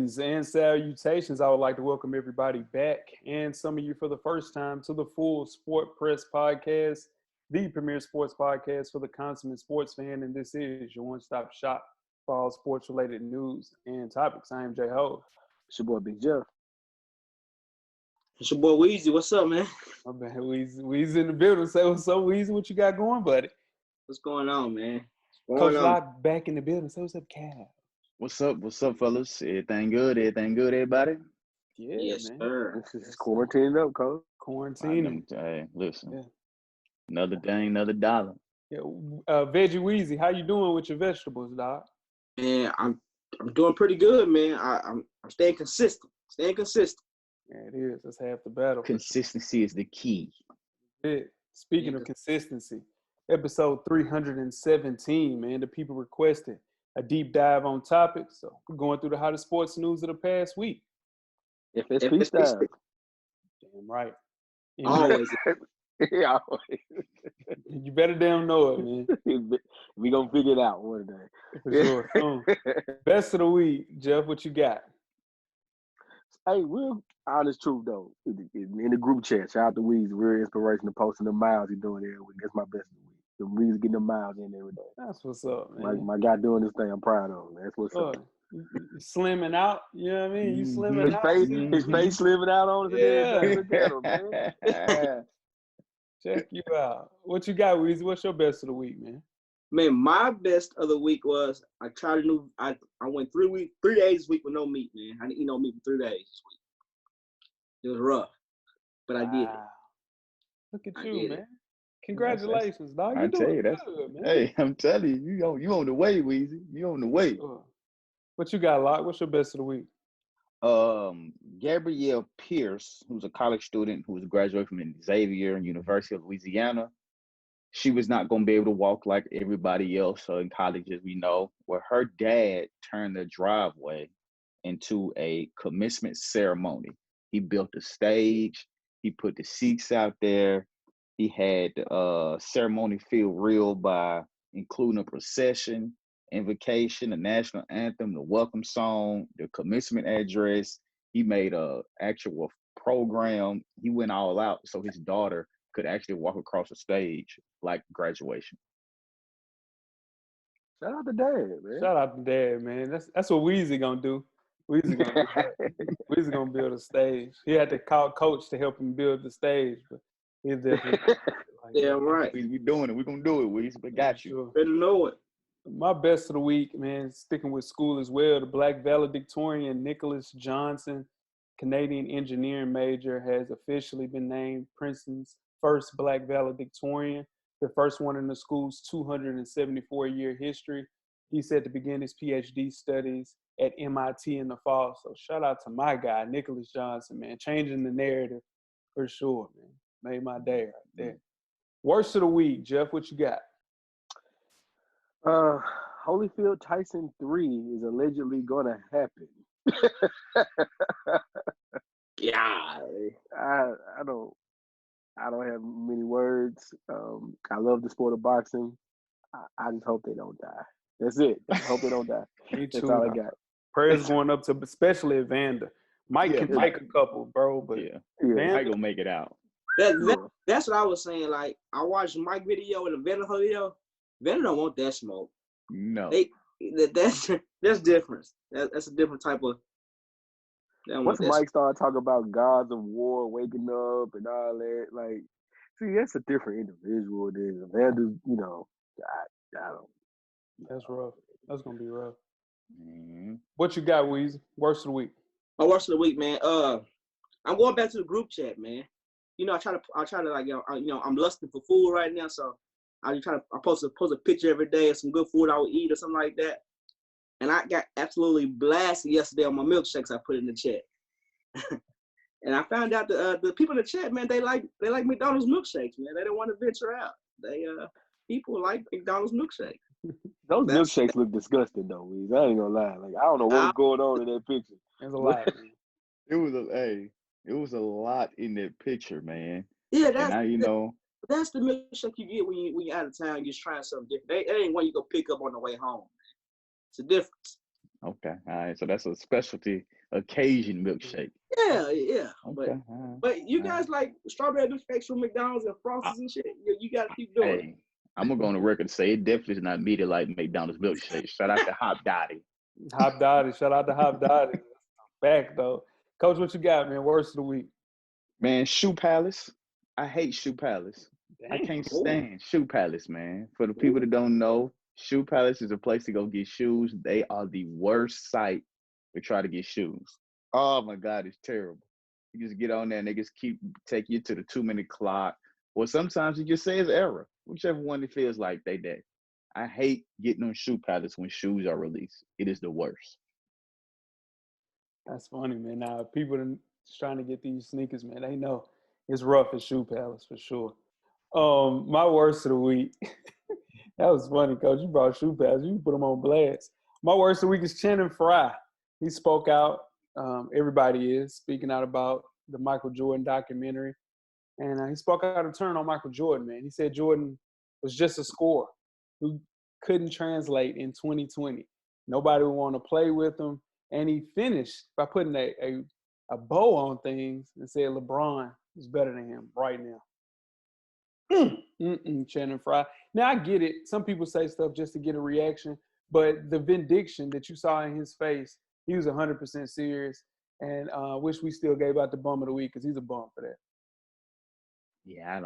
Greetings and salutations. I would like to welcome everybody back and some of you for the first time to the Full Sport Press Podcast, the premier sports podcast for the consummate sports fan. And this is your one-stop shop for all sports-related news and topics. I am Jay Ho. It's your boy Big Jeff. It's your boy Weezy. What's up, man? My man, Weezy in the building. Say what's up, Weezy. What you got going, buddy? What's going on, man? Coach Lock back in the building. Say what's up, Cal. What's up, fellas? Everything good, everybody? Yeah, yes, man. sir. It's quarantined up, Coach. Quarantining. Hey, listen. Yeah. Another day, another dollar. Yeah, Veggie Weezy, how you doing with your vegetables, dog? Man, I'm doing pretty good, man. I'm staying consistent. Yeah, it is. That's half the battle. Consistency is the key. Yeah. Speaking of consistency, episode 317, man, the people requested a deep dive on topics. So we're going through the hottest sports news of the past week. FSP style. Damn right. Always. Yeah, You better damn know it, man. we gonna figure it out one day. For sure. Best of the week, Jeff, what you got? Hey, real honest truth though, in the group chat, shout out to Weezy, real inspirational posting the miles he's doing every week. That's my best of the week. The Weezy getting the miles in every day. That's what's up, man. My guy doing this thing, I'm proud of him. That's what's up. You slimming out, you know what I mean? You slimming out. His face slimming out on us. Yeah. Look at him, man. Check you out. What you got, Weezy? What's your best of the week, man? Man, my best of the week was I went 3 days this week with no meat, man. I didn't eat no meat for 3 days this week. It was rough, but I did it. Look at you, man. Congratulations, dog. I tell you, that's good, man. Hey, I'm telling you, you on the way, Weezy. You on the way. What you got, Locke? What's your best of the week? Gabrielle Pierce, who's a college student who was graduating from Xavier University of Louisiana. She was not going to be able to walk like everybody else in college, as we know, where her dad turned the driveway into a commencement ceremony. He built a stage. He put the seats out there. He had the ceremony feel real by including a procession, invocation, the national anthem, the welcome song, the commencement address. He made a actual program. He went all out so his daughter could actually walk across the stage like graduation. Shout out to Dad, man. Shout out to Dad, man. That's what Weezy gonna do. Weezy gonna build a stage. He had to call Coach to help him build the stage, but he's definitely Yeah, right. We doing it. We're going to do it, Weezy. We got you. Sure. Better know it. My best of the week, man, sticking with school as well. The Black valedictorian Nicholas Johnson, Canadian engineering major, has officially been named Princeton's first Black valedictorian, the first one in the school's 274-year history. He's set to begin his PhD studies at MIT in the fall. So shout out to my guy, Nicholas Johnson, man, changing the narrative for sure, man. Made my day right there. Worst of the week, Jeff, what you got? Holyfield Tyson 3 is allegedly gonna happen. Yeah. I don't have many words. I love the sport of boxing. I just hope they don't die. That's it. I hope they don't die. Me too. That's all I got. Prayers going up to especially Evander. Mike can make a couple, bro, but Mike gonna make it out. That's what I was saying. Like, I watched Mike video and the Venom video. Venom don't want that smoke. No. That's different. That's a different type of. Once Mike started talking about gods of war waking up and all that, like, see, that's a different individual than Evander. You know, I don't. That's rough. That's gonna be rough. Mm-hmm. What you got, Weezy? Worst of the week. My worst of the week, man. I'm going back to the group chat, man. You know, I try to like, I'm lusting for food right now, so I post a picture every day of some good food I would eat or something like that. And I got absolutely blasted yesterday on my milkshakes I put in the chat. And I found out the people in the chat, man, they like McDonald's milkshakes, man. They don't want to venture out. People like McDonald's milkshakes. Those milkshakes look disgusting though, Weez. I ain't gonna lie. Like, I don't know what's going on in that picture. There's a lot. It was a lot in that picture, man. Yeah, That's the milkshake you get when you're out of town. You're just trying something different. That ain't one you go pick up on the way home. It's a difference. Okay, all right. So that's a specialty occasion milkshake. Yeah. Okay. But you guys like strawberry milkshakes from McDonald's and Frosties and shit. You gotta keep doing it. I'm gonna go on the record and say it definitely is not me that like McDonald's milkshake. Shout out to Hop Dottie. Hop Dottie. Shout out to Hop Dottie. Back though. Coach, what you got, man? Worst of the week. Man, Shoe Palace. I hate Shoe Palace. I can't stand Shoe Palace, man. For the people that don't know, Shoe Palace is a place to go get shoes. They are the worst site to try to get shoes. Oh my God, it's terrible. You just get on there and they just keep taking you to the 2-minute clock. Or sometimes you just say it's error, whichever one it feels like they did. I hate getting on Shoe Palace when shoes are released. It is the worst. That's funny, man. Now, people just trying to get these sneakers, man, they know it's rough at Shoe Palace for sure. My worst of the week. That was funny, Coach. You brought Shoe Palace. You put them on blast. My worst of the week is Channing Frye. He spoke out. Everybody is speaking out about the Michael Jordan documentary. And he spoke out of turn on Michael Jordan, man. He said Jordan was just a scorer who couldn't translate in 2020. Nobody would want to play with him. And he finished by putting a bow on things and said LeBron is better than him right now. Channing Frye. Now, I get it. Some people say stuff just to get a reaction. But the vindication that you saw in his face, he was 100% serious. And wish we still gave out the bum of the week because he's a bum for that. Yeah,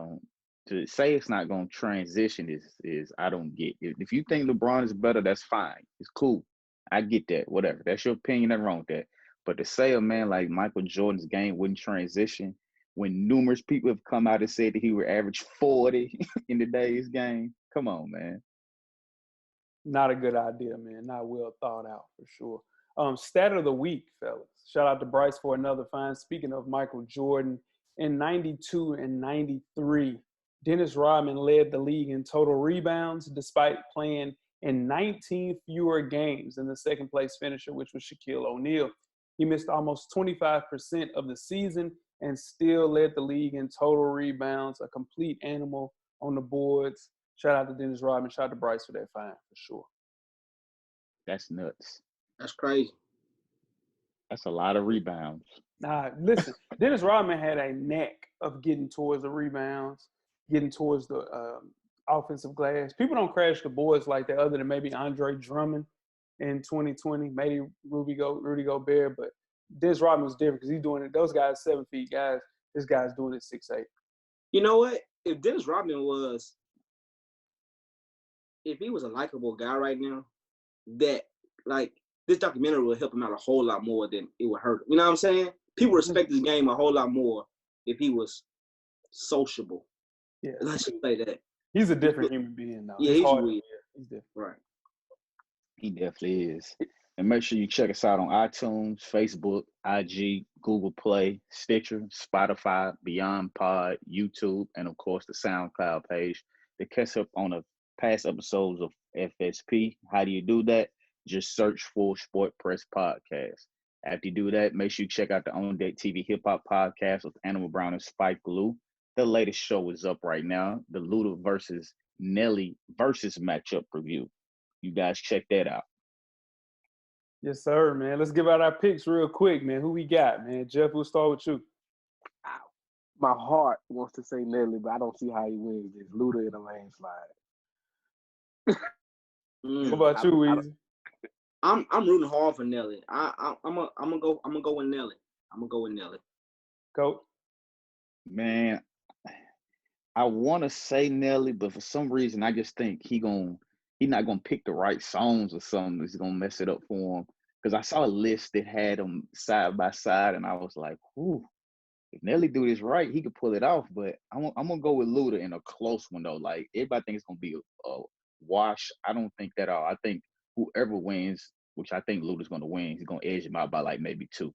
to say it's not going to transition is I don't get. If you think LeBron is better, that's fine. It's cool. I get that. Whatever. That's your opinion. Nothing wrong with that. But to say a man like Michael Jordan's game wouldn't transition when numerous people have come out and said that he would average 40 in today's game, come on, man. Not a good idea, man. Not well thought out for sure. Stat of the week, fellas. Shout out to Bryce for another find. Speaking of Michael Jordan, in 92 and 93, Dennis Rodman led the league in total rebounds despite playing in 19 fewer games than the second-place finisher, which was Shaquille O'Neal. He missed almost 25% of the season and still led the league in total rebounds, a complete animal on the boards. Shout out to Dennis Rodman. Shout out to Bryce for that find, for sure. That's nuts. That's crazy. That's a lot of rebounds. Nah, listen, Dennis Rodman had a knack of getting towards the rebounds, getting towards the offensive glass. People don't crash the boards like that other than maybe Andre Drummond in 2020, maybe Rudy Gobert, but Dennis Rodman was different because he's doing it. Those guys 7 feet guys. This guy's doing it 6'8". You know what? If Dennis Rodman if he was a likable guy right now, that like this documentary will help him out a whole lot more than it would hurt him. You know what I'm saying? People respect his game a whole lot more if he was sociable. Yeah, let's just say that. He's a different human being, though. Yeah, he's weird. He's different. Right. He definitely is. And make sure you check us out on iTunes, Facebook, IG, Google Play, Stitcher, Spotify, Beyond Pod, YouTube, and of course the SoundCloud page to catch up on the past episodes of FSP. How do you do that? Just search for Sport Press Podcast. After you do that, make sure you check out the On Deck TV Hip Hop Podcast with Animal Brown and Spike Lee. The latest show is up right now, the Luda versus Nelly versus matchup review. You guys check that out. Yes, sir, man. Let's give out our picks real quick, man. Who we got, man? Jeff, we'll start with you. My heart wants to say Nelly, but I don't see how he wins this. Luda in a landslide. What about you, Weezy? I'm rooting hard for Nelly. I'm gonna go with Nelly. I'm gonna go with Nelly. Coach? Man, I want to say Nelly, but for some reason I just think he's not gonna pick the right songs or something that's gonna mess it up for him. Because I saw a list that had them side by side, and I was like, "Ooh, if Nelly do this right, he could pull it off." But I'm gonna go with Luda in a close one though. Like everybody thinks it's gonna be a wash. I don't think that at all. I think whoever wins, which I think Luda's gonna win, he's gonna edge him out by like maybe 2.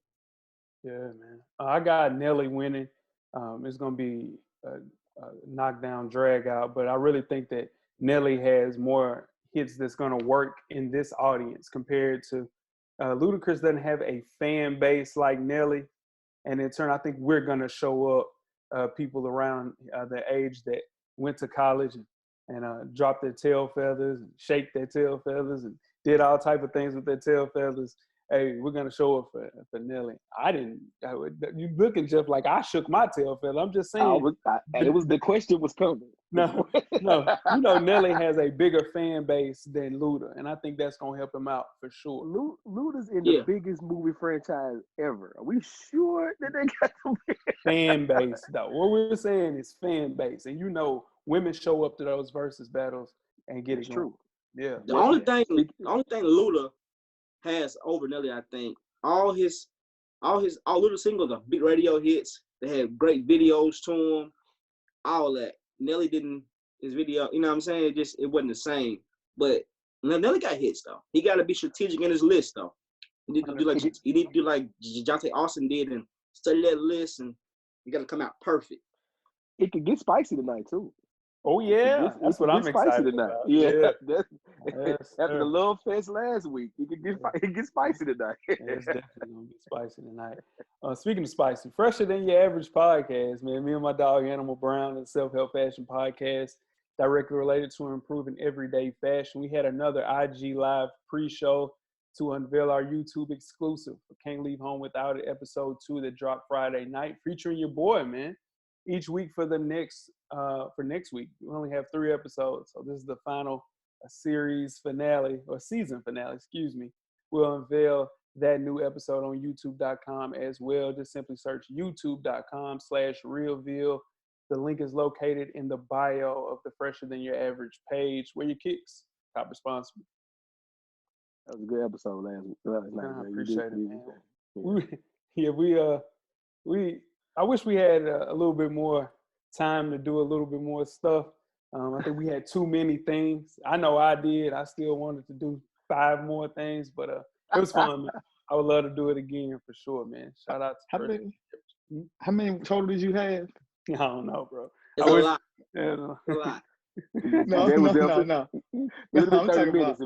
Yeah, man. I got Nelly winning. It's gonna be a knockdown, drag out, but I really think that Nelly has more hits that's gonna work in this audience compared to Ludacris doesn't have a fan base like Nelly, and in turn, I think we're gonna show up people around the age that went to college and dropped their tail feathers and shake their tail feathers and did all type of things with their tail feathers. hey, we're gonna show up for Nelly. You looking just like I shook my tail, fella. I'm just saying. The question was coming. No. You know, Nelly has a bigger fan base than Luda, and I think that's gonna help him out for sure. Luda's in the biggest movie franchise ever. Are we sure that they got the fan base? Though what we're saying is fan base, and you know, women show up to those versus battles and get it true. Yeah. The only thing Luda has over Nelly, I think, all Luda singles are big radio hits. They had great videos to them, all that. Nelly didn't, his video, you know what I'm saying? It wasn't the same. But Nelly got hits though. He got to be strategic in his list though. He need to do like Jonte Austin did and study that list, and he got to come out perfect. It could get spicy tonight too. Oh yeah, that's what I'm excited about. Yeah, after the Love Fest last week, it get spicy tonight. It's definitely gonna get spicy tonight. Speaking of spicy, Fresher Than Your Average podcast, man. Me and my dog Animal Brown, a self-help fashion podcast directly related to improving everyday fashion. We had another IG Live pre-show to unveil our YouTube exclusive Can't Leave Home Without It, episode 2 that dropped Friday night, featuring your boy, man. Each week for next week, we only have 3 episodes. So this is the final series finale, or season finale, excuse me. We'll unveil that new episode on youtube.com as well. Just simply search youtube.com/realveal. The link is located in the bio of the Fresher Than Your Average page, where your kicks top responsible. That was a good episode last night. I appreciate it, man. I wish we had a little bit more time to do a little bit more stuff. I think we had too many things. I know I did. I still wanted to do 5 more things, but it was fun, man. I would love to do it again for sure, man. Shout out to How many total did you have? I don't know, bro. It's a lot. Yeah, a lot. No. I'm talking about.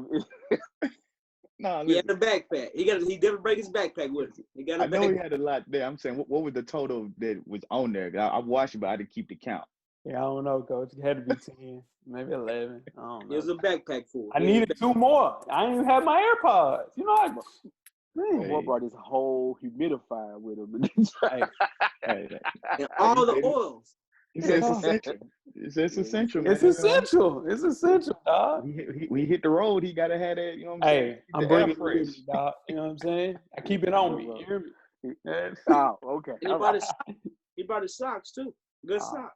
No, he had a backpack. He didn't break his backpack with him. I know he had a lot there. I'm saying, what was the total that was on there? I watched it, but I didn't keep the count. Yeah, I don't know, Coach. It had to be 10, maybe 11. I don't know. It was a backpack full. I needed 2 more. I didn't even have my AirPods. You know, Boy brought his whole humidifier with him. And all the oils. He said it's essential. It's essential. It's essential. It's essential, dog. We hit the road. He gotta have that. You know what I'm saying? Hey, I'm bringing it, dog. You know what I'm saying? I keep it on me. You hear me? Oh, okay. He brought his socks too. Good socks.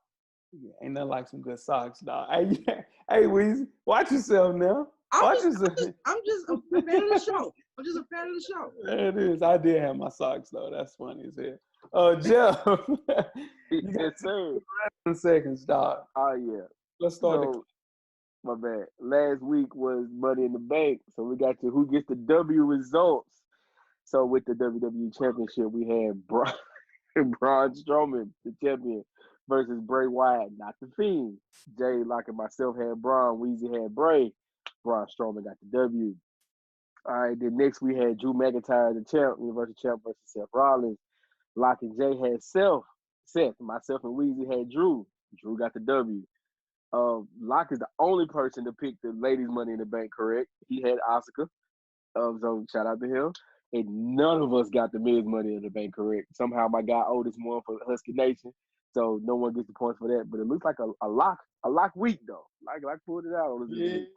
Yeah, ain't nothing like some good socks, dog. Hey, Weezy, watch yourself now. I'm just a fan of the show. I'm just a fan of the show. There it is. I did have my socks though. That's funny as hell. Jeff. Yes, sir. 7 seconds, dog. Oh yeah. Let's start. My bad. Last week was Money in the Bank, so we got to who gets the W results. So with the WWE Championship, we had Braun Strowman, the champion, versus Bray Wyatt, not the Fiend. Jay Locke and myself had Braun. Weezy had Bray. Braun Strowman got the W. All right, then next we had Drew McIntyre, the champ, Universal Champ versus Seth Rollins. Locke and Jay had Seth. Myself and Weezy had Drew. Drew got the W. Locke is the only person to pick the ladies' Money in the Bank correct. He had Asuka. So shout out to him. And none of us got the men's Money in the Bank correct. Somehow my guy Otis won for Husky Nation. So no one gets the points for that. But it looks like a lock week though. Like pulled it out on this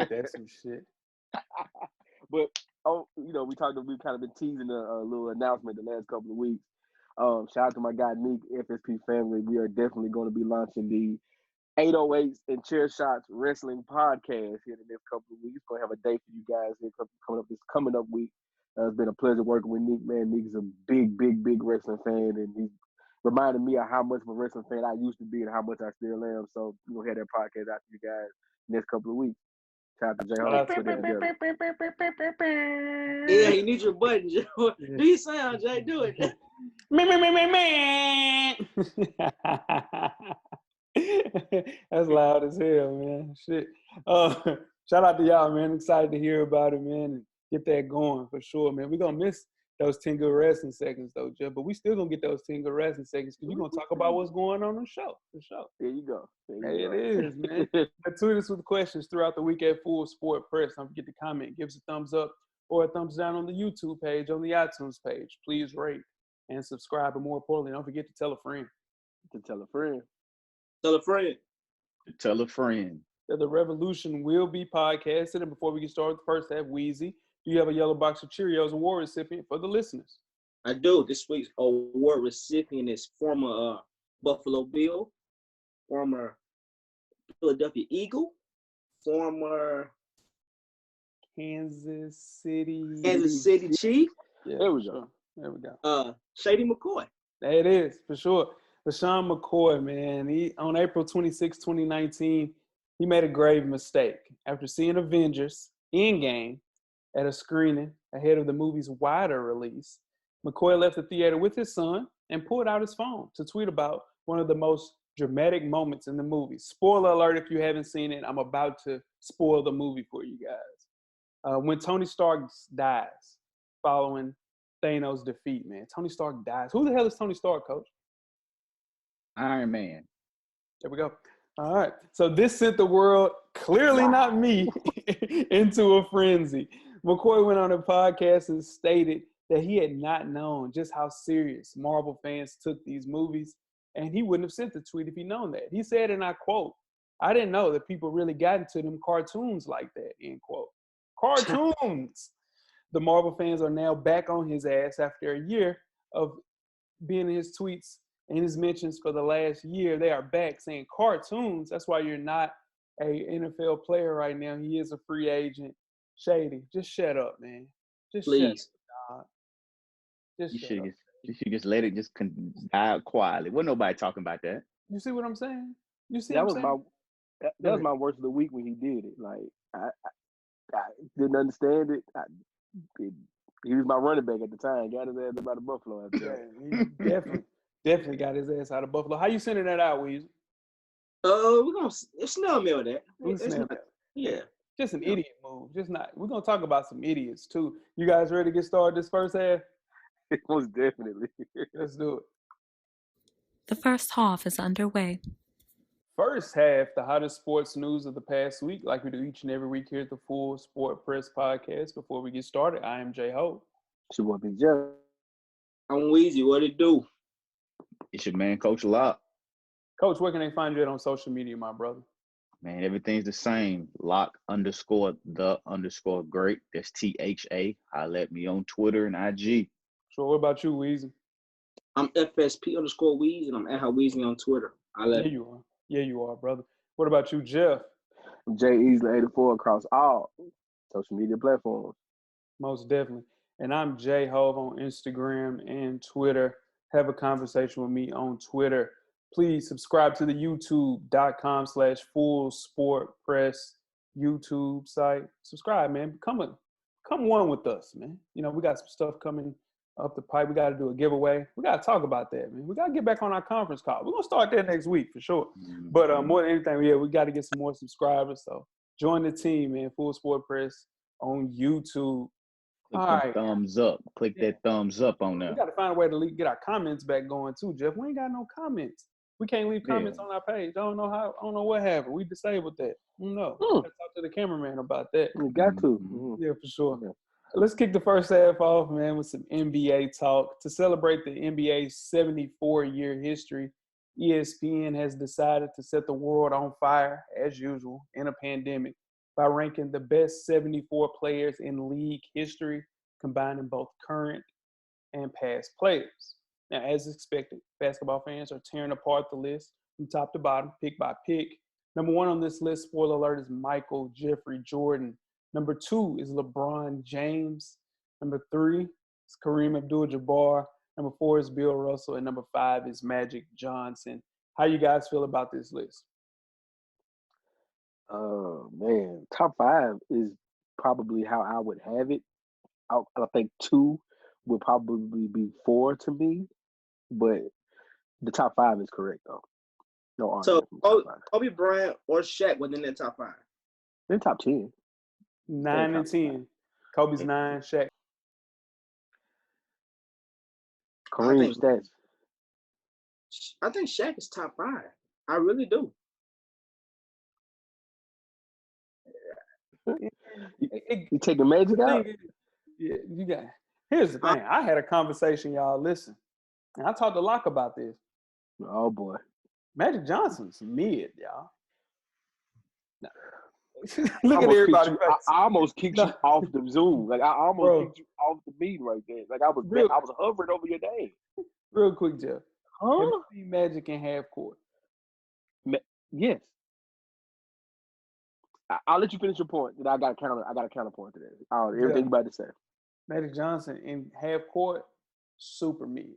That's some shit. But we kind of been teasing a little announcement the last couple of weeks. Shout out to my guy Nick, FSP family. We are definitely going to be launching the 808s and Chair Shots Wrestling Podcast here in the next couple of weeks. Going to have a day for you guys here coming up week. It's been a pleasure working with Nick, man. Nick's a big wrestling fan, and he reminded me of how much of a wrestling fan I used to be and how much I still am. So we're going to have that podcast out to you guys next couple of weeks. Shout out to Jay. Yeah, you need your button, Joe. Do your sound, Jay. Do it. That's loud as hell, man. Shit. Shout out to y'all, man. Excited to hear about it, man. And get that going for sure, man. We're gonna miss those 10 good wrestling seconds, though, Jeff. But we still going to get those 10 good wrestling seconds because you're going to talk about what's going on the show, for sure. There you go. It is, man. Tweet us with questions throughout the week at Full Sport Press. Don't forget to comment, give us a thumbs up or a thumbs down on the YouTube page, on the iTunes page. Please rate and subscribe. But more importantly, don't forget to tell a friend. To tell a friend. Tell a friend. To tell a friend. That the revolution will be podcasted. And before we get started, first have Weezy. Do you have a yellow box of Cheerios award recipient for the listeners? I do. This week's award recipient is former Buffalo Bill, former Philadelphia Eagle, former Kansas City Chief. Yeah, There we go. There we go. Shady McCoy. There it is, for sure. LaSean McCoy, man, he on April 26, 2019, he made a grave mistake. After seeing Avengers Endgame at a screening ahead of the movie's wider release, McCoy left the theater with his son and pulled out his phone to tweet about one of the most dramatic moments in the movie. Spoiler alert if you haven't seen it. I'm about to spoil the movie for you guys. When Tony Stark dies following Thanos' defeat, man. Tony Stark dies. Who the hell is Tony Stark, Coach? Iron Man. There we go. All right. So this sent the world, clearly not me, into a frenzy. McCoy went on a podcast and stated that he had not known just how serious Marvel fans took these movies, and he wouldn't have sent the tweet if he'd known that. He said, and I quote, "I didn't know that people really got into them cartoons like that," end quote. Cartoons! The Marvel fans are now back on his ass after a year of being in his tweets and his mentions for the last year. They are back saying cartoons. That's why you're not a NFL player right now. He is a free agent. Shady, just shut up, man. Just please. Shut up, dog. You should just let it just die out quietly. Wasn't nobody talking about that. You see what I'm saying? You see That what I'm saying? That was my worst of the week when he did it. Like I didn't understand it. He was my running back at the time. Got his ass out of Buffalo after that. He definitely got his ass out of Buffalo. How you sending that out, Weezy? We're gonna snail mail that. Yeah. Just an idiot move. We're gonna talk about some idiots too. You guys ready to get started this first half? Most definitely. Let's do it. The first half is underway. First half, the hottest sports news of the past week, like we do each and every week here at the Full Sport Press Podcast. Before we get started, I am J Ho. It's your boy Big Jeff. I'm Weezy. What it do? It's your man, Coach Locke. Coach, where can they find you at on social media, my brother? Man, everything's the same. Lock_the_great. That's THA. Holla at me on Twitter and IG. So what about you, Weezy? I'm FSP_Weezy, and I'm at how Weezy on Twitter. Yeah, you are, brother. What about you, Jeff? I'm Jay Easley 84 across all social media platforms. Most definitely. And I'm J Hove on Instagram and Twitter. Have a conversation with me on Twitter. Please subscribe to the youtube.com/Full Sport Press YouTube site. Subscribe, man. Come one with us, man. You know, we got some stuff coming up the pipe. We got to do a giveaway. We got to talk about that, man. We got to get back on our conference call. We're going to start that next week for sure. But more than anything, we got to get some more subscribers. So join the team, man. Full Sport Press on YouTube. Click that thumbs up. Click that thumbs up on there. We got to find a way to get our comments back going too, Jeff. We ain't got no comments. We can't leave comments on our page. I don't know what happened. We disabled that. No. Let's talk to the cameraman about that. We got to. Yeah, for sure. Yeah. Let's kick the first half off, man, with some NBA talk. To celebrate the NBA's 74-year history, ESPN has decided to set the world on fire, as usual, in a pandemic by ranking the best 74 players in league history, combining both current and past players. Now, as expected, basketball fans are tearing apart the list from top to bottom, pick by pick. Number one on this list, spoiler alert, is Michael Jeffrey Jordan. Number two is LeBron James. Number three is Kareem Abdul-Jabbar. Number four is Bill Russell. And number five is Magic Johnson. How you guys feel about this list? Man, top five is probably how I would have it. I think two would probably be four to me, but the top five is correct though. No argument. So Kobe Bryant or Shaq within that top five? They're top 10. 9 and 10. Kobe's 9, Shaq. Kareem stats. I think Shaq is top 5. I really do. You take the Magic out? Yeah, you got. Here's the thing. I had a conversation, y'all. Listen, and I talked to Locke about this. Oh boy, Magic Johnson's mid, y'all. No. Look at everybody. I almost kicked you off the Zoom. Like I almost kicked you off the meeting right there. Like I was hovering over your name. Real quick, Jeff. Huh? Have you seen Magic in half court? Yes. I'll let you finish your point. Then I got a counterpoint to that. Everything you about to say. Magic Johnson in half court, super mid.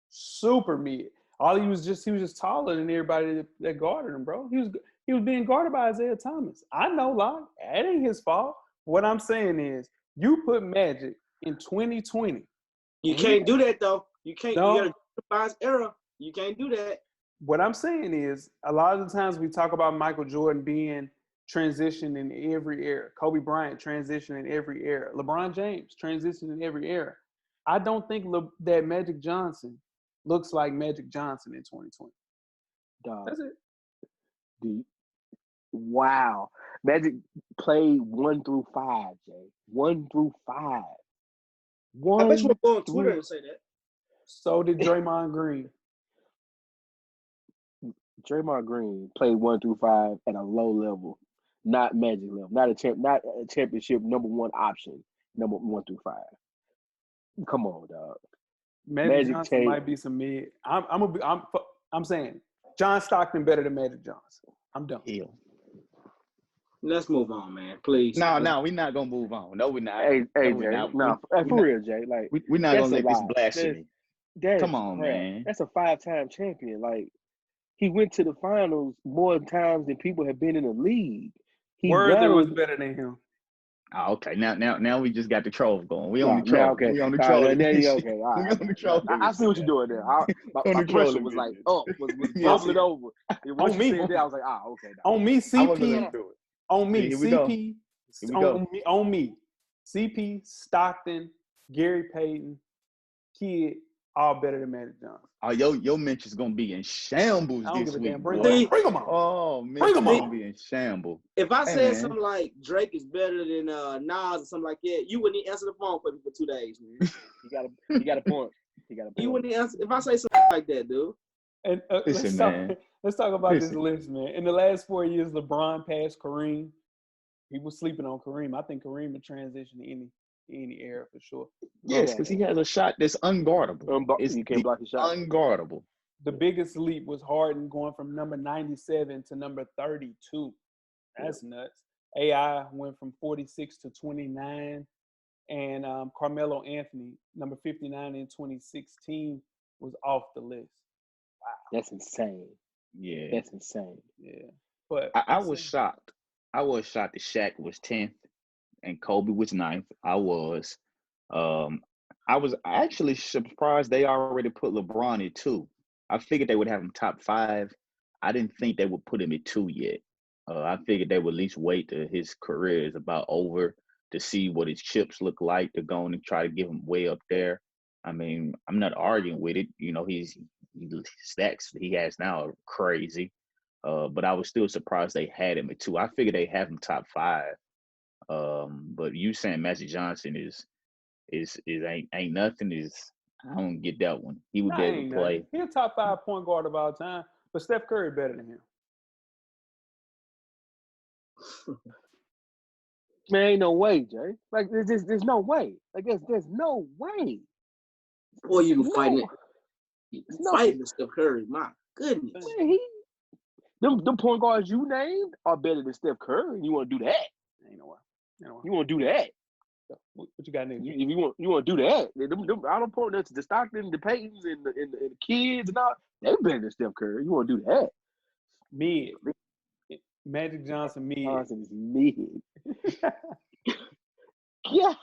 Super mid. All he was just taller than everybody that guarded him, bro. He was being guarded by Isaiah Thomas. I know, Locke. That ain't his fault. What I'm saying is, you put Magic in 2020. You can't do that though. You can't. No. You gotta define era. You can't do that. What I'm saying is, a lot of the times we talk about Michael Jordan being transitioned in every era. Kobe Bryant transitioned in every era. LeBron James transitioned in every era. I don't think that Magic Johnson looks like Magic Johnson in 2020. Dog. That's it. Wow. Magic played 1 through 5, Jay. 1 through 5. I bet you would go on Twitter and say that. So did Draymond Green. Draymond Green played 1 through 5 at a low level, not Magic level, not a championship number 1 option, number 1 through 5. Come on, dog. Magic Johnson might be some mid. I'm saying John Stockton better than Magic Johnson. I'm done. Yeah. Let's move on, man. Please. No, we're not gonna move on. No, we're not. Hey, Jay. For real, Jay. Like we're not gonna let this blasphemy. Come on, man. That's a 5-time champion. Like he went to the finals more times than people have been in the league. Worthy was better than him. Oh, okay. Now we just got the trolls going. We on the troll. Okay. We on the troll. Okay. All right. We on the troll. I see what you're doing there. My pressure was like was bubbling over. On me. I was like, okay. On me, CP. On me, CP. On me, CP, Stockton, Gary Payton, Kidd, all better than Magic Johnson. Oh, your mention's gonna be in shambles this week. Bring them on. Oh, man, bring them on. Gonna be in shambles. If I said something like Drake is better than Nas or something like that, you wouldn't even answer the phone for me for 2 days, man. You got a point. You wouldn't answer if I say something like that, dude. And let's talk about this list, man. In the last 4 years, LeBron passed Kareem. People sleeping on Kareem. I think Kareem would transition to any era for sure. Yes, because he has a shot that's unguardable. You can't block the shot. Unguardable. The biggest leap was Harden going from number 97 to number 32. That's nuts. AI went from 46 to 29. And Carmelo Anthony, number 59 in 2016, was off the list. Wow. That's insane. Yeah. That's insane. Yeah. But I was shocked. I was shocked that Shaq was 10th and Kobe was 9th. I was actually surprised they already put LeBron at 2. I figured they would have him top 5. I didn't think they would put him at 2 yet. I figured they would at least wait till his career is about over to see what his chips look like to go and try to give him way up there. I mean, I'm not arguing with it. You know, his stats he has now are crazy. But I was still surprised they had him at 2. I figured they have him top 5. But you saying Magic Johnson is ain't nothing I don't get that one. He would be able to play. He's a top 5 point guard of all time, but Steph Curry better than him. Man, ain't no way, Jay. Like there's no way. Like there's no way. Boy, you fighting Steph Curry. My goodness. Man, them point guards you named are better than Steph Curry. You want to do that? Ain't no way. You want to do that? What you got next? You want to do that? I don't point that to the Stockton, the Paytons, and the kids and all. They better than Steph Curry. You want to do that? Mid. Magic Johnson mid. Johnson is mid. Yeah.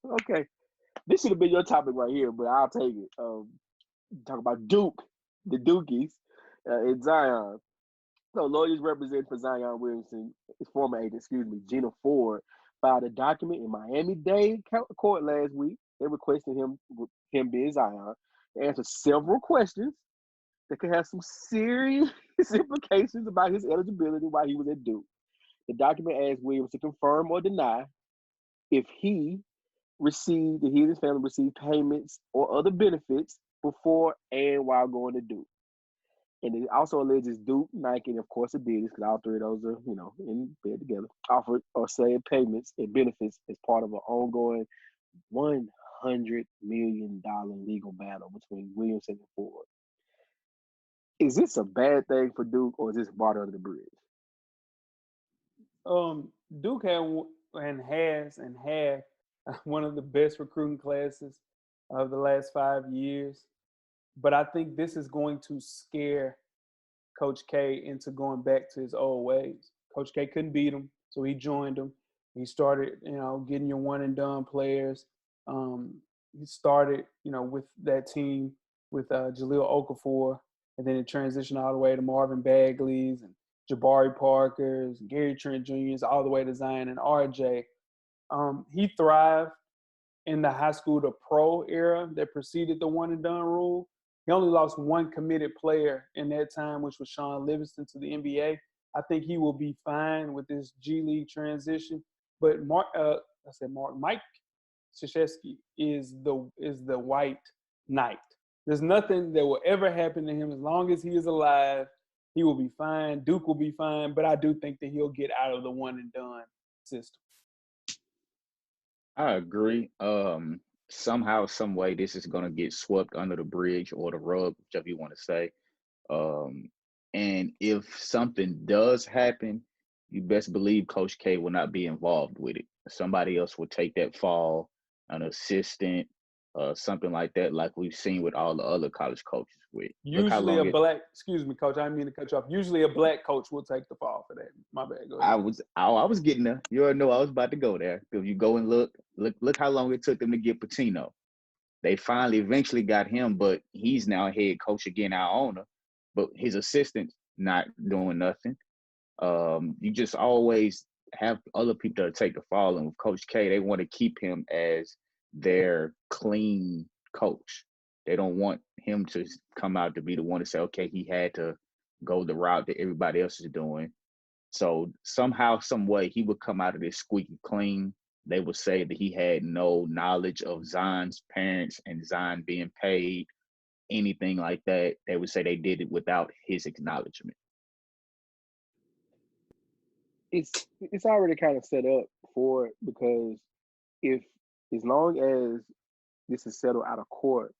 Okay. This should have been your topic right here, but I'll take it. Talk about Duke, the Dukies, in Zion. So lawyers representing for Zion Williamson, his former agent, Gina Ford, filed a document in Miami-Dade court last week. They requested him being Zion answered several questions that could have some serious implications about his eligibility while he was at Duke. The document asked Williams to confirm or deny if he and his family received payments or other benefits before and while going to Duke. And it also alleges Duke, Nike, and of course Adidas, because all three of those are, in bed together, offered or said payments and benefits as part of an ongoing $100 million legal battle between Williamson and Ford. Is this a bad thing for Duke, or is this water under the bridge? Duke has one of the best recruiting classes of the last 5 years. But I think this is going to scare Coach K into going back to his old ways. Coach K couldn't beat him, so he joined him. He started, getting your one and done players. He started, with that team with Jahlil Okafor, and then it transitioned all the way to Marvin Bagley's and Jabari Parker's, and Gary Trent Jr.'s, all the way to Zion and RJ. He thrived in the high school to pro era that preceded the one and done rule. He only lost one committed player in that time, which was Sean Livingston to the NBA. I think he will be fine with this G League transition. But Mike Krzyzewski is the white knight. There's nothing that will ever happen to him as long as he is alive. He will be fine. Duke will be fine. But I do think that he'll get out of the one and done system. I agree. Somehow, some way, this is going to get swept under the bridge or the rug, whichever you want to say. And if something does happen, you best believe Coach K will not be involved with it. Somebody else will take that fall, an assistant, something like that, like we've seen with all the other college coaches. Usually excuse me, Coach, I didn't mean to cut you off. Usually a black coach will take the fall for that. My bad. Go ahead. I was getting there. You already know I was about to go there. If you go and look how long it took them to get Pitino. They finally eventually got him, but he's now head coach again, our owner. But his assistant's not doing nothing. You just always have other people that take the fall. And with Coach K, they want to keep him as their clean coach. They don't want him to come out to be the one to say, okay, he had to go the route that everybody else is doing. So somehow, some way, he would come out of this squeaky clean. They would say that he had no knowledge of Zion's parents and Zion being paid, anything like that. They would say they did it without his acknowledgement. It's already kind of set up for it, because as long as this is settled out of court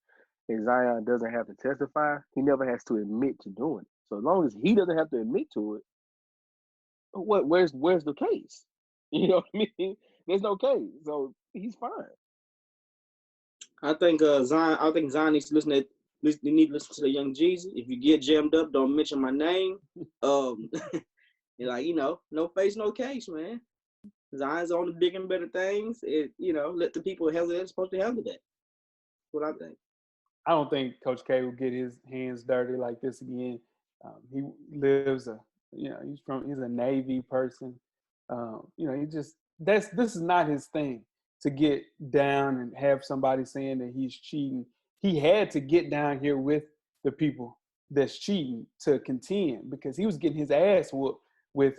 and Zion doesn't have to testify, he never has to admit to doing it. So as long as he doesn't have to admit to it, where's the case? You know what I mean? There's no case, so he's fine. I think Zion needs to listen to the Young Jeezy. If you get jammed up, don't mention my name. No face, no case, man. Zion's on the bigger and better things. Let the people handle it. They're supposed to handle that. That's what I think. I don't think Coach K will get his hands dirty like this again. He lives he's a Navy person. This is not his thing, to get down and have somebody saying that he's cheating. He had to get down here with the people that's cheating to contend, because he was getting his ass whooped with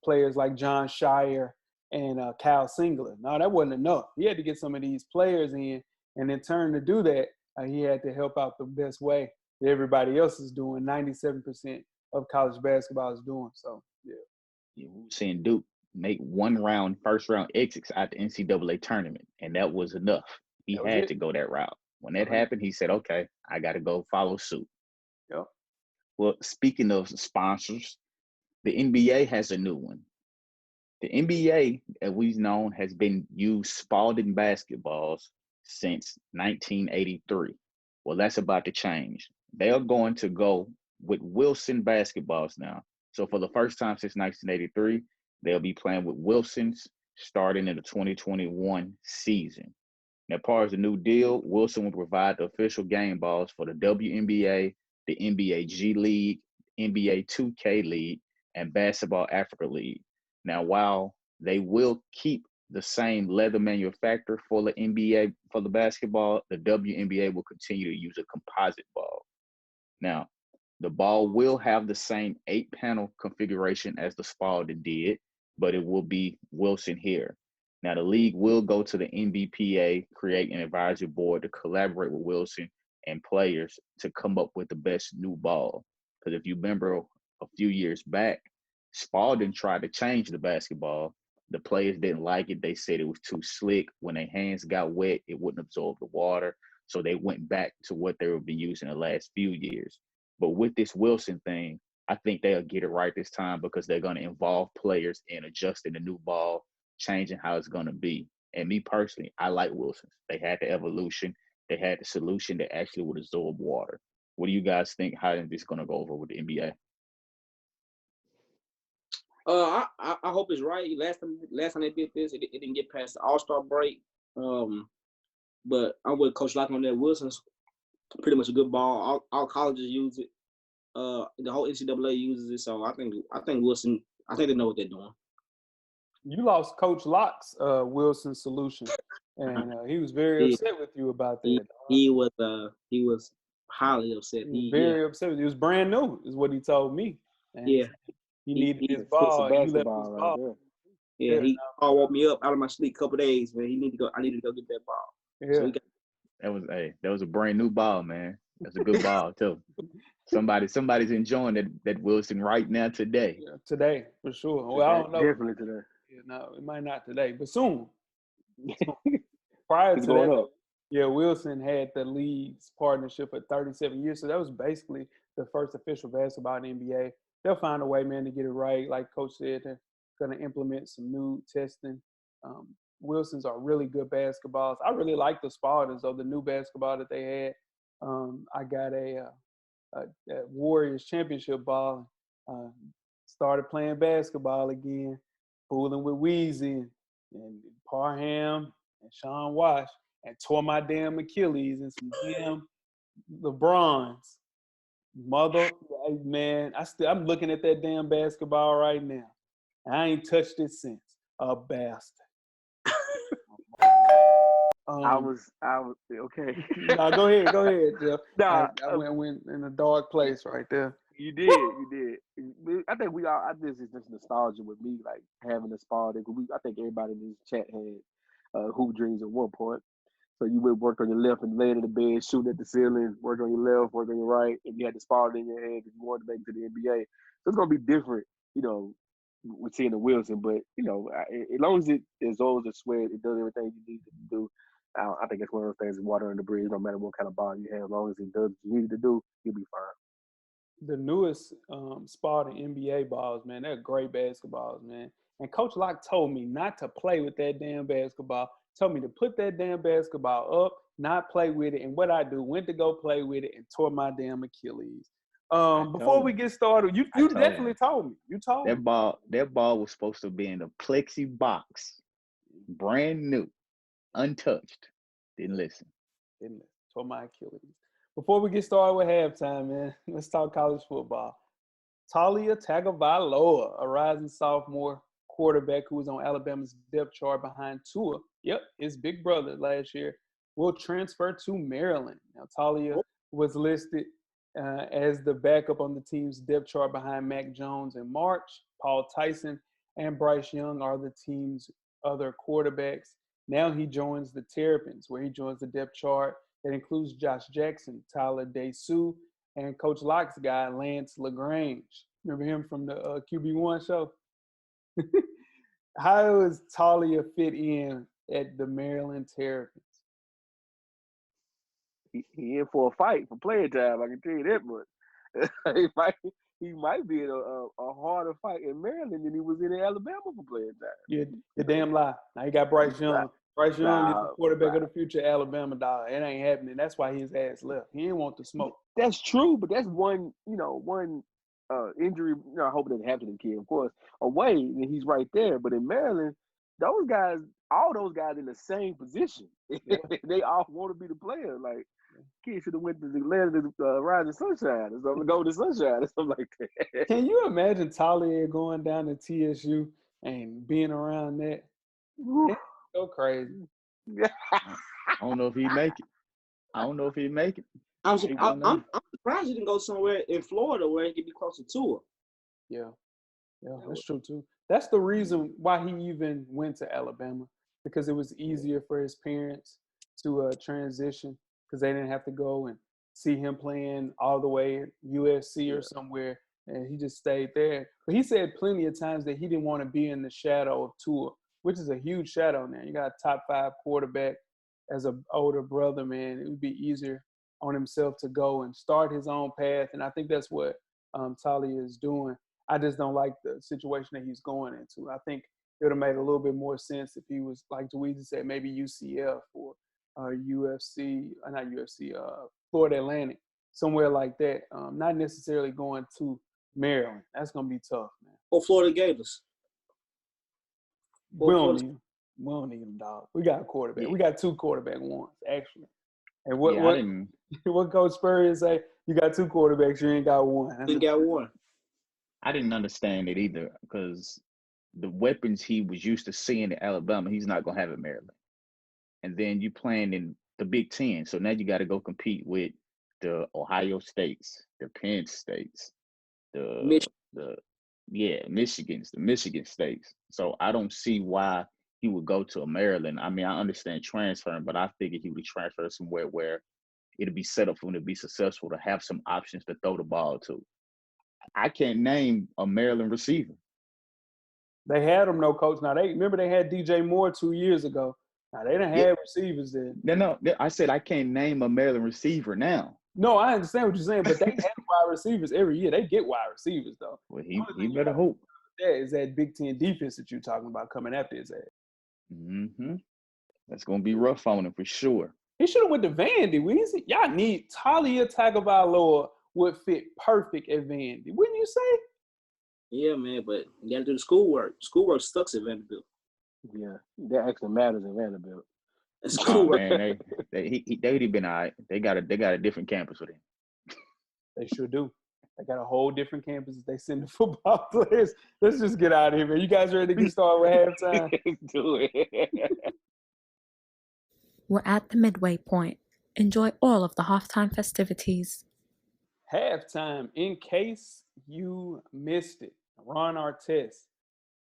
players like John Shire and Kyle Singler. No, that wasn't enough. He had to get some of these players in, and in turn to do that, he had to help out the best way that everybody else is doing. 97% of college basketball is doing. So, yeah. We're seeing Duke make first round exits at the NCAA tournament, and that was enough. He had to go that route. When that happened, he said, okay, I got to go follow suit. Yep. Well, speaking of sponsors, the NBA has a new one. The NBA, as we've known, has been used Spalding basketballs since 1983. Well, that's about to change. They are going to go with Wilson basketballs now. So for the first time since 1983, they'll be playing with Wilsons starting in the 2021 season. Now, part of the new deal, Wilson will provide the official game balls for the WNBA, the NBA G League, NBA 2K League, and Basketball Africa League. Now, while they will keep the same leather manufacturer for the NBA, for the basketball, the WNBA will continue to use a composite ball. Now, the ball will have the same 8-panel configuration as the Spalding did, but it will be Wilson here. Now, the league will go to the NBPA, create an advisory board to collaborate with Wilson and players to come up with the best new ball. Because if you remember a few years back, Spalding tried to change the basketball. The players didn't like it. They said it was too slick. When their hands got wet, it wouldn't absorb the water. So they went back to what they have been using the last few years. But with this Wilson thing, I think they'll get it right this time because they're going to involve players in adjusting the new ball, changing how it's going to be. And me personally, I like Wilson's. They had the evolution. They had the solution that actually would absorb water. What do you guys think? How is this going to go over with the NBA? I hope it's right. Last time they did this, it didn't get past the All-Star break. But I'm with Coach Lock on that. Wilson's pretty much a good ball. All colleges use it. The whole NCAA uses it. So I think Wilson. I think they know what they're doing. You lost Coach Locke's Wilson solution, and he was very upset with you about that. He was highly upset. Very upset. It was brand new, is what he told me. And yeah. He needed his ball. You left his ball. Right yeah, he all woke me up out of my sleep a couple days, man. I needed to go get that ball. Yeah. So that was a brand new ball, man. That's a good ball too. Somebody's enjoying that Wilson right now today. Yeah, today for sure. Well, I don't know. Definitely today. Yeah, no, it might not today, but soon. Prior to going that, up. yeah, Wilson had the league's partnership for 37 years, so that was basically the first official basketball in the NBA. They'll find a way, man, to get it right. Like Coach said, they're going to implement some new testing. Wilsons are really good basketballs. I really like the Spartans, though, the new basketball that they had. I got a Warriors championship ball. Started playing basketball again, fooling with Weezy and Parham and Sean Wash, and tore my damn Achilles and some damn LeBrons. Man, I'm looking at that damn basketball right now. I ain't touched it since. A bastard. I was okay. No, go ahead, Jeff. Nah, I went in a dark place right there. You did. I think this is just nostalgia with me, like having a Spalding. I think everybody in this chat had hoop dreams at one point. So you would work on your left and lay in the bed, shooting at the ceiling, work on your left, work on your right, and you had the Spalding in your hand because you wanted to make it to the NBA. So it's gonna be different, with seeing the Wilson. But as long as it's always a sweat, it does everything you need to do. I think it's one of those things. Water under the bridge, no matter what kind of ball you have, as long as it does what you need it to do, you'll be fine. The newest Spalding NBA balls, man, they're great basketballs, man. And Coach Locke told me not to play with that damn basketball. Told me to put that damn basketball up, not play with it. And what I do, went to go play with it and tore my damn Achilles. Before we get started, you definitely told me. You told me. That ball was supposed to be in a plexi box, brand new, untouched. Didn't listen. Tore my Achilles. Before we get started with halftime, man, let's talk college football. Talia Tagovailoa, a rising sophomore quarterback who was on Alabama's depth chart behind Tua, his big brother last year, will transfer to Maryland. Now, Talia was listed as the backup on the team's depth chart behind Mac Jones in March. Paul Tyson and Bryce Young are the team's other quarterbacks. Now he joins the Terrapins, where he joins the depth chart that includes Josh Jackson, Tyler Day-Sue, and Coach Locke's guy, Lance LaGrange. Remember him from the QB1 show? How does Talia fit in at the Maryland Terrapins? He in for a fight for playing time. I can tell you that much. he might be in a harder fight in Maryland than he was in Alabama for playing time. You're damn lie. Now he got Bryce Young. Bryce Young is the quarterback of the future Alabama, dog. It ain't happening. That's why his ass left. He didn't want the smoke. That's true, but that's one injury. I hope it doesn't happen to the kid, of course. Away, and he's right there. But in Maryland, all those guys in the same position. Yeah. They all want to be the player. Like, kid should have went to the land of the rising sunshine or something, go to sunshine or something like that. Can you imagine Talia going down to TSU and being around that? Go crazy. I don't know if he make it. I'm surprised he didn't go somewhere in Florida where he could be closer to her. Yeah, that's true too. That's the reason why he even went to Alabama, because it was easier for his parents to transition, because they didn't have to go and see him playing all the way at USC or somewhere, and he just stayed there. But he said plenty of times that he didn't want to be in the shadow of Tua, which is a huge shadow now. You got a top 5 quarterback as an older brother, man. It would be easier on himself to go and start his own path, and I think that's what Talia is doing. I just don't like the situation that he's going into. I think it would have made a little bit more sense if he was, like Weezy said, maybe UCF or Florida Atlantic, somewhere like that. Not necessarily going to Maryland. That's going to be tough, man. Or Florida Gators. We don't need them, dog. We got a quarterback. Yeah. We got 2 quarterback ones, actually. And what Coach Spurrier say? You got 2 quarterbacks, you ain't got one. You got one. I didn't understand it either, because the weapons he was used to seeing in Alabama, he's not going to have in Maryland. And then you playing in the Big Ten. So now you got to go compete with the Ohio States, the Penn States, the Michigan States. So I don't see why he would go to a Maryland. I mean, I understand transferring, but I figured he would transfer somewhere where it'd be set up for him to be successful, to have some options to throw the ball to. I can't name a Maryland receiver. They had them, no, Coach. Now, remember they had DJ Moore 2 years ago. Now, they done had receivers then. No, I said I can't name a Maryland receiver now. No, I understand what you're saying, but they have wide receivers every year. They get wide receivers, though. Well, he better hope. That is that Big Ten defense that you're talking about coming after his ass. Mm-hmm. That's going to be rough on him for sure. He should have went to Vandy, Weezy. Y'all need Talia Tagovailoa would fit perfect at Vandy. Wouldn't you say? Yeah, man, but you got to do the schoolwork. Schoolwork sucks at Vanderbilt. Yeah, that actually matters at Vanderbilt. That's schoolwork. Man, they'd been all right. They got a different campus for them. They sure do. They got a whole different campus. They send the football players. Let's just get out of here, man. You guys ready to get started with halftime? Let's do it. We're at the midway point. Enjoy all of the halftime festivities. Halftime, in case you missed it, Ron-Artest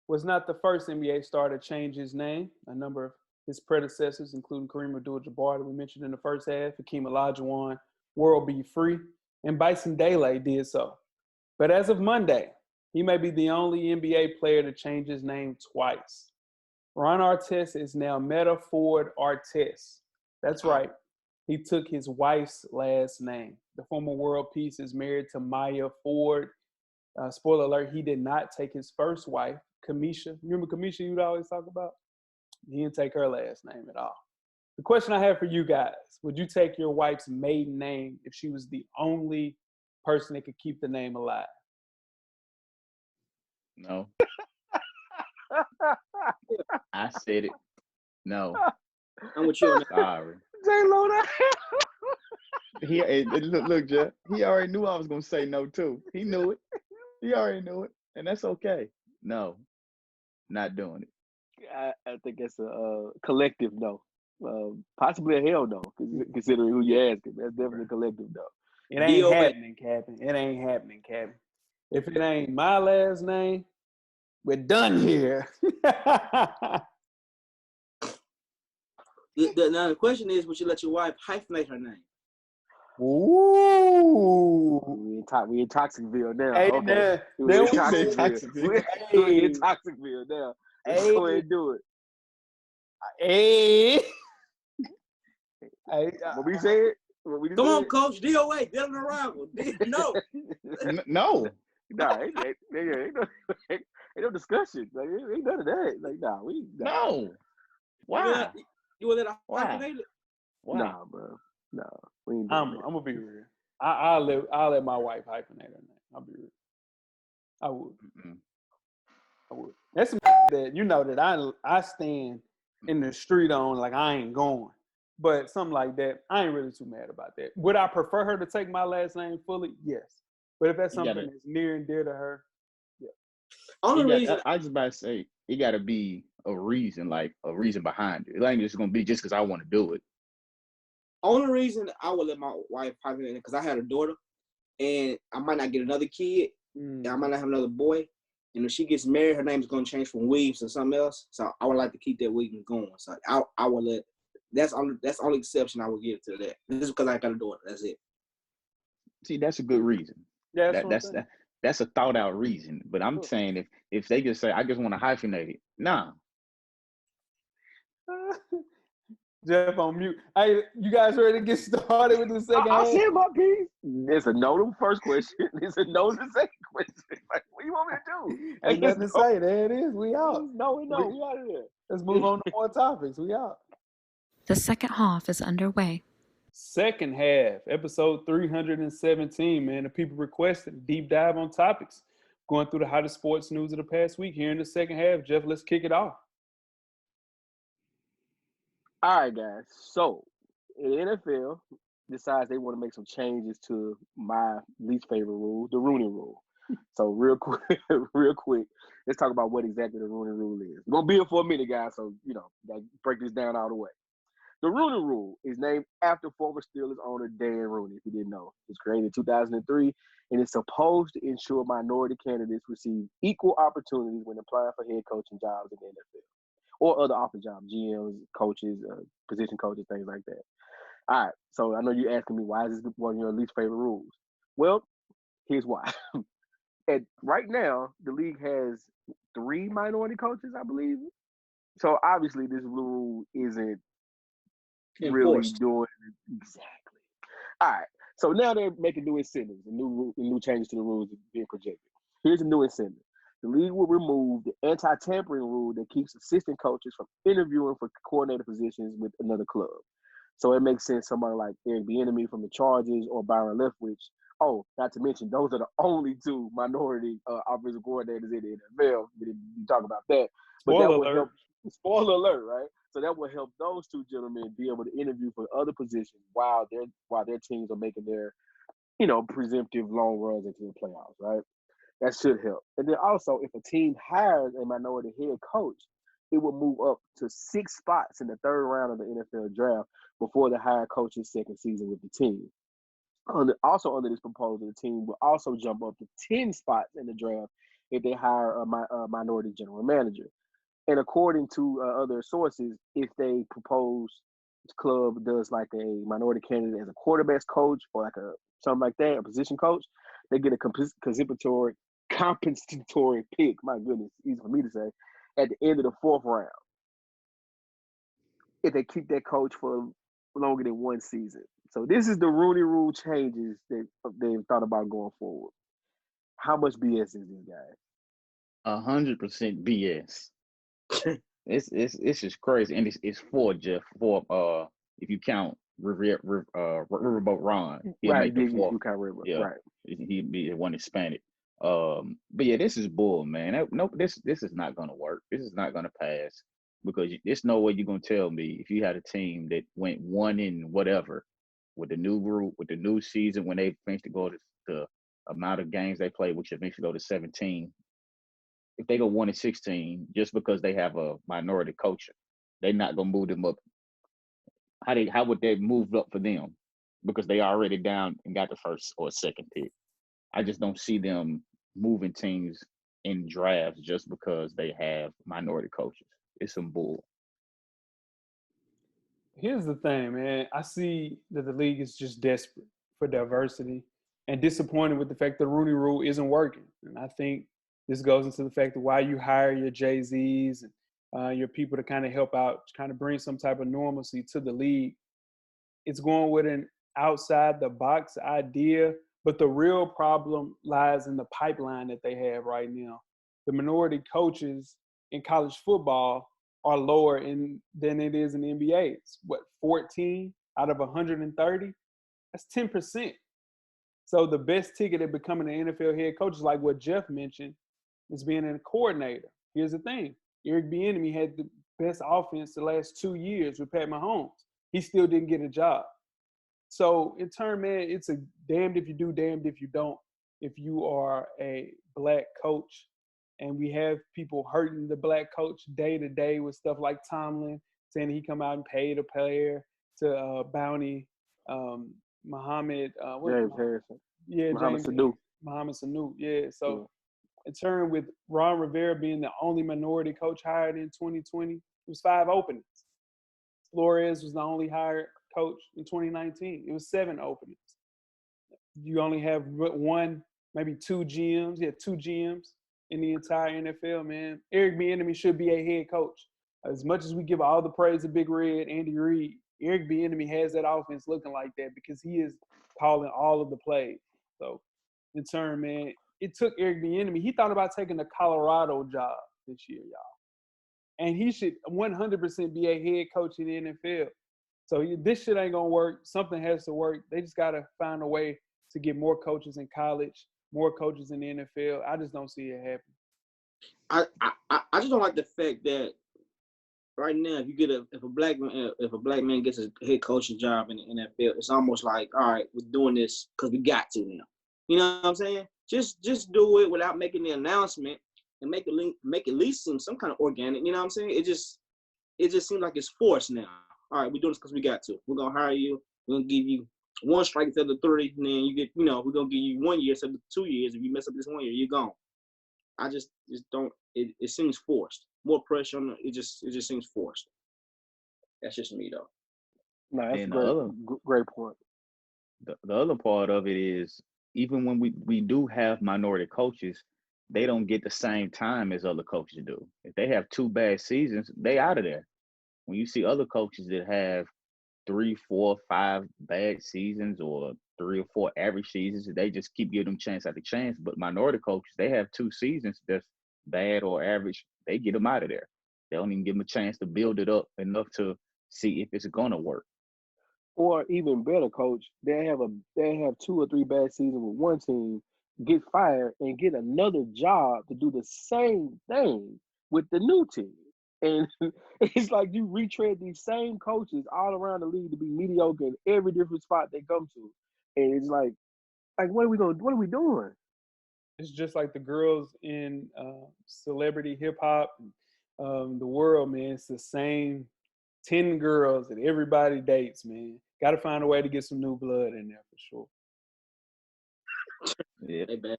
was not the first NBA star to change his name. A number of his predecessors, including Kareem Abdul-Jabbar that we mentioned in the first half, Hakeem Olajuwon, World Be Free, and Bison Dele did so. But as of Monday, he may be the only NBA player to change his name twice. Ron-Artest is now Metta Ford-Artest. That's right. He took his wife's last name. The former world peace is married to Maya Ford. Spoiler alert, he did not take his first wife, Kamisha. Remember Kamisha you'd always talk about? He didn't take her last name at all. The question I have for you guys, would you take your wife's maiden name if she was the only person that could keep the name alive? No. I said it. No. I'm with you on that. Sorry. J-Lo, Look, Jeff. He already knew I was gonna say no too. He knew it. He already knew it, and that's okay. No, not doing it. I think it's a collective no. Possibly a hell no, considering who you're asking. That's definitely a collective no. It ain't happening, Captain. It ain't happening, Captain. If it ain't my last name, we're done here. Now the question is, would you let your wife hyphenate her name? Ooh. We in Toxicville now. Hey, okay. We in Toxicville now. Let's go ahead and do it. Hey. What we said? Come on, Coach. DOA. Dead on arrival. No. No. Nah, ain't no discussion. Like, ain't none of that. Like, No. Why? You will let her hyphenate it? Why? Nah, bro. No. We ain't I'm gonna be real. I'll let my wife hyphenate her name. I'll be real. I would. Mm-hmm. I would. That's some that you know that I stand in the street on, like I ain't going. But something like that, I ain't really too mad about that. Would I prefer her to take my last name fully? Yes. But if that's something that's near and dear to her, yeah. Only reason I was about to say, it got to be a reason, like a reason behind it. It ain't just gonna be just because I want to do it. Only reason I would let my wife pipe in because I had a daughter, and I might not get another kid, and I might not have another boy. And if she gets married, her name is going to change from Williams to something else. So I would like to keep that Williams going. So I would let. That's the only exception I would give to that. This is because I got a daughter. That's it. See, that's a good reason. Yeah, That's a thought out reason. But I'm saying if they just say I just want to hyphenate it, nah. Jeff on mute. Hey, you guys ready to get started with the second half? I said my piece. It's a no to the first question. It's a no to the second question. Like, what do you want me to do? Ain't nothing to say. There it is. We out. No, we out of there. Let's move on to more topics. We out. The second half is underway. Second half, episode 317, man. The people requested a deep dive on topics. Going through the hottest sports news of the past week here in the second half. Jeff, let's kick it off. All right, guys. So, the NFL decides they want to make some changes to my least favorite rule, the Rooney Rule. So, real quick, let's talk about what exactly the Rooney Rule is. It's going to be here for a minute, guys, so, gotta break this down all the way. The Rooney Rule is named after former Steelers owner Dan Rooney, if you didn't know. It was created in 2003, and it's supposed to ensure minority candidates receive equal opportunities when applying for head coaching jobs in the NFL. Or other office jobs, GMs, coaches, position coaches, things like that. All right, so I know you're asking me, why is this one of your least favorite rules? Well, here's why. Right now, the league has 3 minority coaches, I believe. So obviously, this rule isn't really doing it exactly. All right, so now they're making new incentives and new changes to the rules being projected. Here's a new incentive. The league will remove the anti-tampering rule that keeps assistant coaches from interviewing for coordinator positions with another club. So it makes sense somebody like Eric Bieniemy from the Chargers or Byron Leftwich. Oh, not to mention, those are the only 2 minority offensive coordinators in the NFL. We didn't talk about that. But that would help. Spoiler alert, right? So that will help those 2 gentlemen be able to interview for other positions while their teams are making their, presumptive long runs into the playoffs, right? That should help. And then also, if a team hires a minority head coach, it will move up to 6 spots in the 3rd round of the NFL draft before the hire coach's second season with the team. Also under this proposal, the team will also jump up to 10 spots in the draft if they hire a minority general manager. And according to other sources, if they propose the club does like a minority candidate as a quarterbacks coach or like something like that, a position coach, they get a compensatory pick. My goodness, easy for me to say, at the end of the 4th round. If they keep that coach for longer than 1 season. So this is the Rooney Rule changes that they've thought about going forward. How much BS is this, guys? 100% BS. It's just crazy, and it's for Jeff. For if you count Riverboat Ron, he'll make the 4th. Yeah, right. He'd be one Hispanic. But yeah, this is bull, man. This is not gonna work. This is not gonna pass because there's no way you're gonna tell me if you had a team that went 1 in whatever with the new group with the new season when they eventually go to the amount of games they play, which eventually go to 17. If they go 1 in 16, just because they have a minority coach, they're not gonna move them up. How would they move up for them? Because they already down and got the 1st or 2nd pick. I just don't see them moving teams in drafts just because they have minority coaches. It's some bull. Here's the thing, man. I see that the league is just desperate for diversity and disappointed with the fact that the Rooney Rule isn't working. And I think this goes into the fact of why you hire your Jay-Z's and your people to kind of help out, kind of bring some type of normalcy to the league. It's going with an outside-the-box idea, but the real problem lies in the pipeline that they have right now. The minority coaches in college football are lower than it is in the NBA. It's 14 out of 130? That's 10%. So the best ticket at becoming an NFL head coach is like what Jeff mentioned, is being a coordinator. Here's the thing. Eric Bieniemy had the best offense the last 2 years with Pat Mahomes. He still didn't get a job. So in turn, man, it's a damned if you do, damned if you don't. If you are a black coach and we have people hurting the black coach day to day with stuff like Tomlin saying he come out and paid a player to bounty Muhammad. James Harrison. Yeah, Muhammad James Sanu. Muhammad Sanu. Yeah, so. Yeah. In turn, with Ron Rivera being the only minority coach hired in 2020, it was 5 openings. Flores was the only hired coach in 2019. It was 7 openings. You only have one, maybe 2 GMs. You had 2 GMs in the entire NFL, man. Eric Bieniemy should be a head coach. As much as we give all the praise to Big Red, Andy Reid, Eric Bieniemy has that offense looking like that because he is calling all of the plays. So, in turn, man, it took Eric Bieniemy. He thought about taking the Colorado job this year, y'all. And he should 100% be a head coach in the NFL. So this shit ain't going to work. Something has to work. They just got to find a way to get more coaches in college, more coaches in the NFL. I just don't see it happen. I just don't like the fact that right now, if a black man gets a head coaching job in the NFL, it's almost like, all right, we're doing this because we got to now. You know what I'm saying? Just do it without making the announcement and make at least seem some kind of organic. You know what I'm saying? It just seems like it's forced now. All right, we're doing this because we got to. We're gonna hire you. We're gonna give you 1 strike instead of 3, and then you get, we're gonna give you 1 year instead of 2 years. If you mess up this 1 year, you're gone. I just don't. It seems forced. More pressure on it. It just seems forced. That's just me though. No, that's a great point. The other part of it is, even when we do have minority coaches, they don't get the same time as other coaches do. If they have 2 bad seasons, they out of there. When you see other coaches that have 3, 4, 5 bad seasons or 3 or 4 average seasons, they just keep giving them chance after chance. But minority coaches, they have 2 seasons that's bad or average, they get them out of there. They don't even give them a chance to build it up enough to see if it's gonna work. Or even better, coach, they have 2 or 3 bad seasons with one team, get fired and get another job to do the same thing with the new team. And it's like you retread these same coaches all around the league to be mediocre in every different spot they come to. And it's like what are we doing? It's just like the girls in celebrity hip hop, the world, man. It's the same 10 girls that everybody dates, man. Got to find a way to get some new blood in there for sure. Yeah, they bad.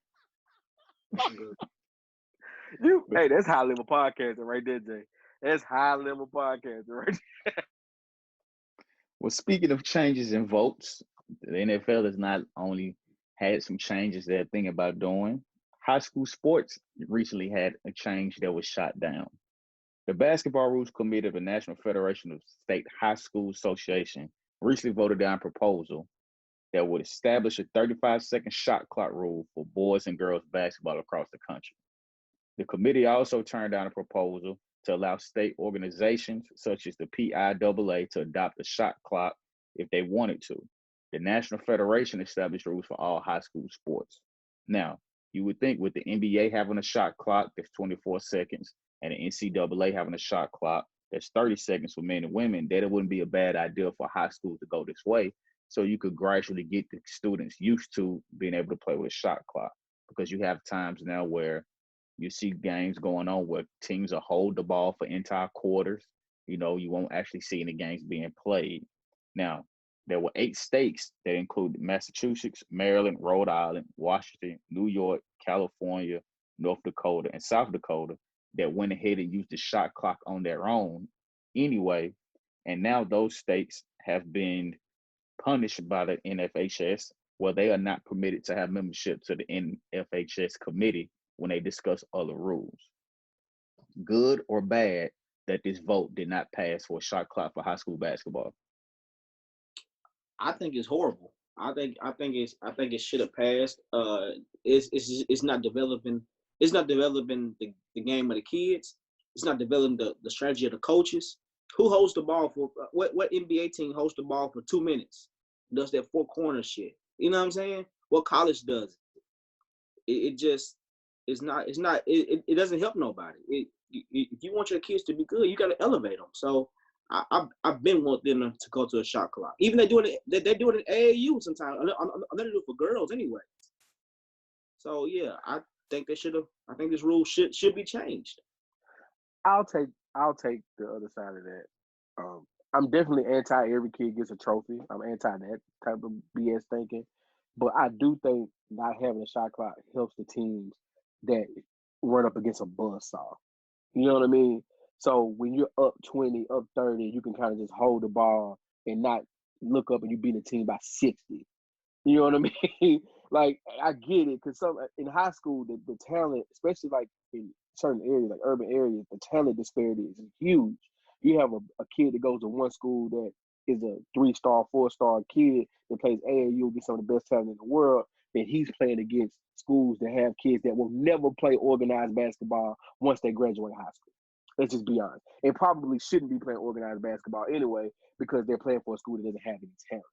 Hey, that's high level podcasting right there, Jay. That's high level podcasting right there. Well, speaking of changes in votes, the NFL has not only had some changes they're thinking about doing. High school sports recently had a change that was shot down. The Basketball Rules Committee of the National Federation of State High School Association recently voted down a proposal that would establish a 35-second shot clock rule for boys and girls basketball across the country. The committee also turned down a proposal to allow state organizations such as the PIAA to adopt a shot clock if they wanted to. The National Federation established rules for all high school sports. Now, you would think with the NBA having a shot clock that's 24 seconds and the NCAA having a shot clock that's 30 seconds for men and women, that it wouldn't be a bad idea for high school to go this way, so you could gradually get the students used to being able to play with a shot clock. Because you have times now where you see games going on where teams will hold the ball for entire quarters. You won't actually see any games being played. Now, there were 8 states that included Massachusetts, Maryland, Rhode Island, Washington, New York, California, North Dakota, and South Dakota that went ahead and used the shot clock on their own anyway. And now those states have been punished by the NFHS, where they are not permitted to have membership to the NFHS committee when they discuss other rules. Good or bad that this vote did not pass for a shot clock for high school basketball? I think it's horrible. I think it should have passed. It's not developing. It's not developing the game of the kids. It's not developing the strategy of the coaches. Who holds the ball for what NBA team holds the ball for 2 minutes? Does that 4 corner shit? You know what I'm saying? What college does it? It doesn't help nobody. If you want your kids to be good, you got to elevate them. So I've been wanting them to go to a shot clock. Even they do it in AAU sometimes. I'm gonna do it for girls anyway. So yeah, think they should have. I think this rule should be changed. I'll take the other side of that. I'm definitely anti every kid gets a trophy. I'm anti that type of BS thinking. But I do think not having a shot clock helps the teams that run up against a buzzsaw. You know what I mean? So when you're up 20, up 30, you can kind of just hold the ball and not look up and you beat a team by 60. You know what I mean? Like, I get it, because some in high school, the talent, especially like in certain areas, like urban areas, the talent disparity is huge. You have a kid that goes to one school that is a 3-star, 4-star kid that plays AAU against some of the best talent in the world, and he's playing against schools that have kids that will never play organized basketball once they graduate high school. Let's just be honest. And probably shouldn't be playing organized basketball anyway because they're playing for a school that doesn't have any talent.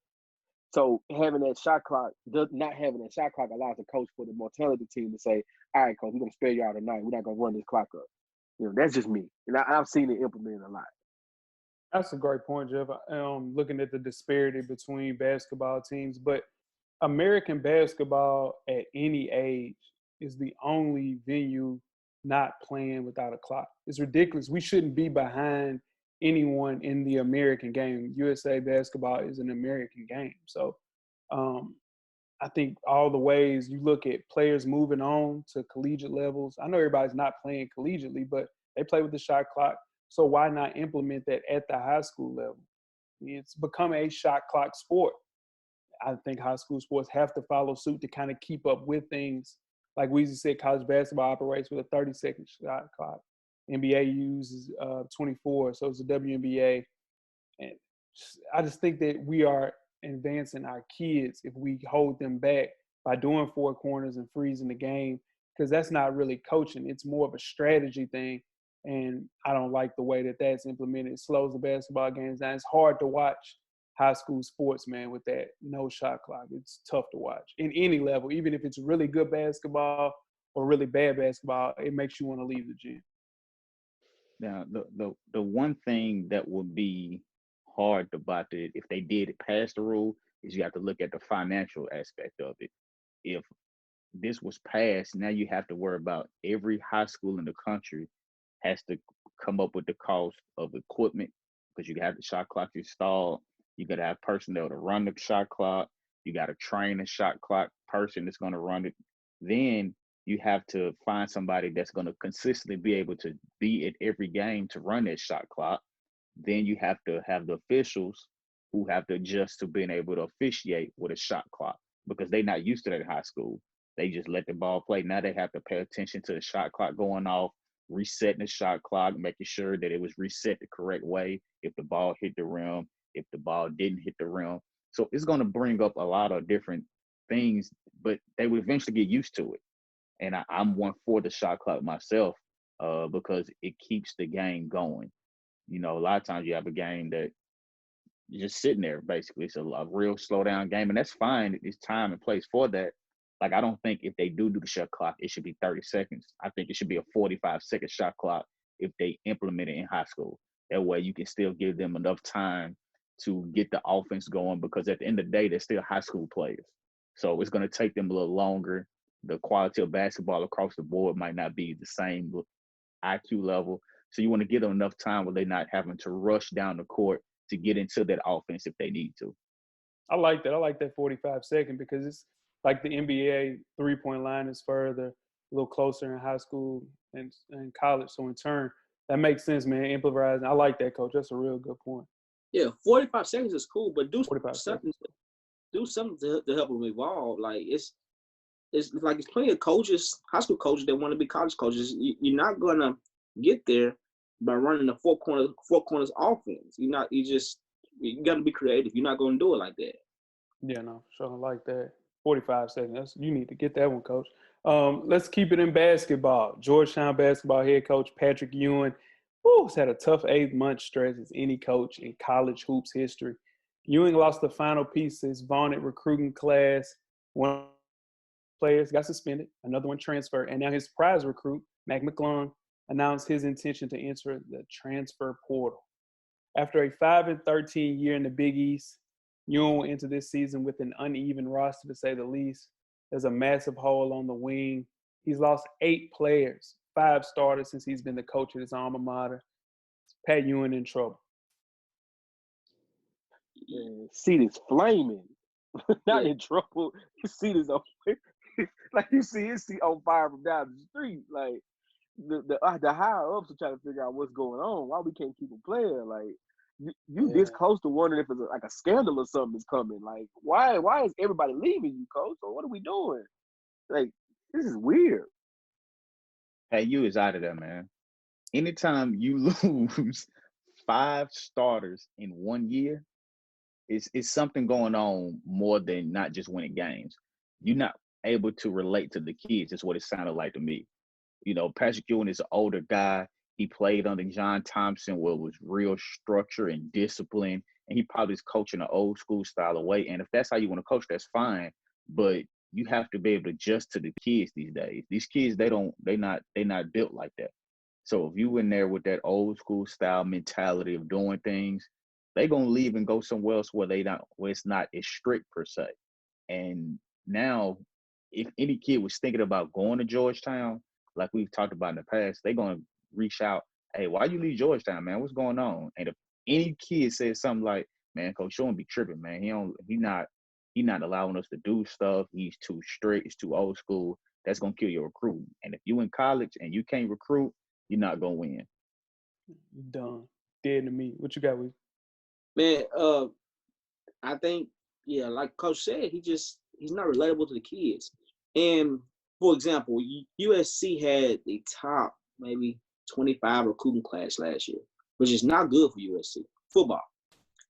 So having that shot clock, not having that shot clock allows the coach for the more talented team to say, all right, coach, we're going to spare y'all tonight. We're not going to run this clock up. You know, that's just me. And I've seen it implemented a lot. That's a great point, Jeff. Looking at the disparity between basketball teams, but American basketball at any age is the only venue not playing without a clock. It's ridiculous. We shouldn't be behind anyone in the American game. USA basketball is an American game. So I think all the ways you look at players moving on to collegiate levels, I know everybody's not playing collegiately, but they play with the shot clock. So why not implement that at the high school level? It's become a shot clock sport. I think high school sports have to follow suit to kind of keep up with things. Like Weezy said, college basketball operates with a 30-second shot clock. NBA uses 24, so it's a WNBA. And I just think that we are advancing our kids if we hold them back by doing 4 corners and freezing the game, because that's not really coaching. It's more of a strategy thing. And I don't like the way that that's implemented. It slows the basketball games down. It's hard to watch high school sports, man, with that no shot clock. It's tough to watch in any level. Even if it's really good basketball or really bad basketball, it makes you want to leave the gym. Now, the one thing that would be hard about it if they did pass the rule is you have to look at the financial aspect of it. If this was passed, now you have to worry about every high school in the country has to come up with the cost of equipment, because you have the shot clock installed. You got to have personnel to run the shot clock. You got to train a shot clock person that's going to run it. Then you have to find somebody that's going to consistently be able to be at every game to run that shot clock. Then you have to have the officials who have to adjust to being able to officiate with a shot clock, because they're not used to that in high school. They just let the ball play. Now they have to pay attention to the shot clock going off, resetting the shot clock, making sure that it was reset the correct way if the ball hit the rim, if the ball didn't hit the rim. So it's going to bring up a lot of different things, but they would eventually get used to it. And I'm one for the shot clock myself, because it keeps the game going. You know, a lot of times you have a game that you're just sitting there, basically. It's a real slow down game, and that's fine. It's time and place for that. Like, I don't think if they do the shot clock, it should be 30 seconds. I think it should be a 45-second shot clock if they implement it in high school. That way you can still give them enough time to get the offense going, because at the end of the day, they're still high school players. So it's going to take them a little longer. The quality of basketball across the board might not be the same IQ level. So you want to give them enough time where they're not having to rush down the court to get into that offense if they need to. I like that. I like that 45-second, because it's like the NBA three-point line is further, a little closer in high school and college. So in turn, that makes sense, man. Improvising. I like that, Coach. That's a real good point. Yeah, 45 seconds is cool, but do 45 something. Do something to help them evolve. Like it's like it's plenty of coaches, high school coaches that want to be college coaches. You're not gonna get there by running a four corners offense. You got to be creative. You're not gonna do it like that. Yeah, no, sure, I like that. 45 seconds. You need to get that one, Coach. Let's keep it in basketball. Georgetown basketball head coach Patrick Ewing has had a tough 8-month stretch as any coach in college hoops history. Ewing lost the final piece to his vaunted recruiting class. One players got suspended, another one transferred, and now his prize recruit, Mac McClung, announced his intention to enter the transfer portal. After a 5-13 year in the Big East, Ewing will enter this season with an uneven roster, to say the least. There's a massive hole on the wing He's lost 8 players, 5 starters since he's been the coach of his alma mater. Pat Ewing in trouble. Seat is flaming. Not Yeah. in trouble. His seat is on. Like you see his seat on fire from down the street. Like the higher ups are trying to figure out what's going on. Why we can't keep a player? Like you this close to wondering if it's like a scandal or something is coming. Like why is everybody leaving you, coach? Or what are we doing? Like this is weird. Hey, you is out of there, man. Anytime you lose 5 starters in 1 year, it's something going on more than not just winning games. You're not able to relate to the kids. Is what it sounded like to me. You know, Patrick Ewing is an older guy. He played under John Thompson, where it was real structure and discipline, and he probably is coaching an old school style of way. And if that's how you want to coach, that's fine. But you have to be able to adjust to the kids these days. These kids, they're not built like that. So if you in there with that old school style mentality of doing things, they gonna leave and go somewhere else where it's not as strict per se. And now, if any kid was thinking about going to Georgetown, like we've talked about in the past, they're gonna reach out, hey, why you leave Georgetown, man? What's going on? And if any kid says something like, man, Coach Sean be tripping, man. He not allowing us to do stuff. He's too strict. It's too old school. That's gonna kill your recruiting. And if you in college and you can't recruit, you're not gonna win. Done. Dead to me. What you got with? Man, I think, yeah, like Coach said, he's not relatable to the kids. And for example, USC had the top maybe 25 recruiting class last year, which is not good for USC football.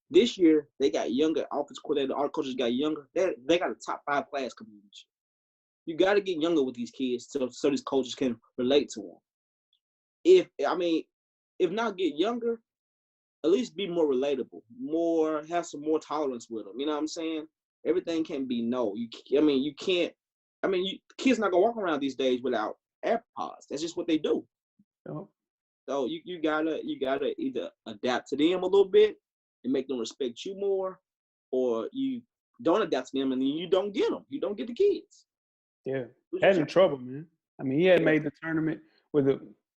This year they got younger offensive coordinator. Our coaches got younger. They got a top 5 class coming in this year. You got to get younger with these kids so these coaches can relate to them. If not get younger, at least be more relatable, have some more tolerance with them. You know what I'm saying? Everything can't be no. Kids not gonna walk around these days without AirPods. That's just what they do. Oh. So you gotta either adapt to them a little bit and make them respect you more, or you don't adapt to them and then you don't get them. You don't get the kids. Yeah, had in trouble, man. I mean, he had made the tournament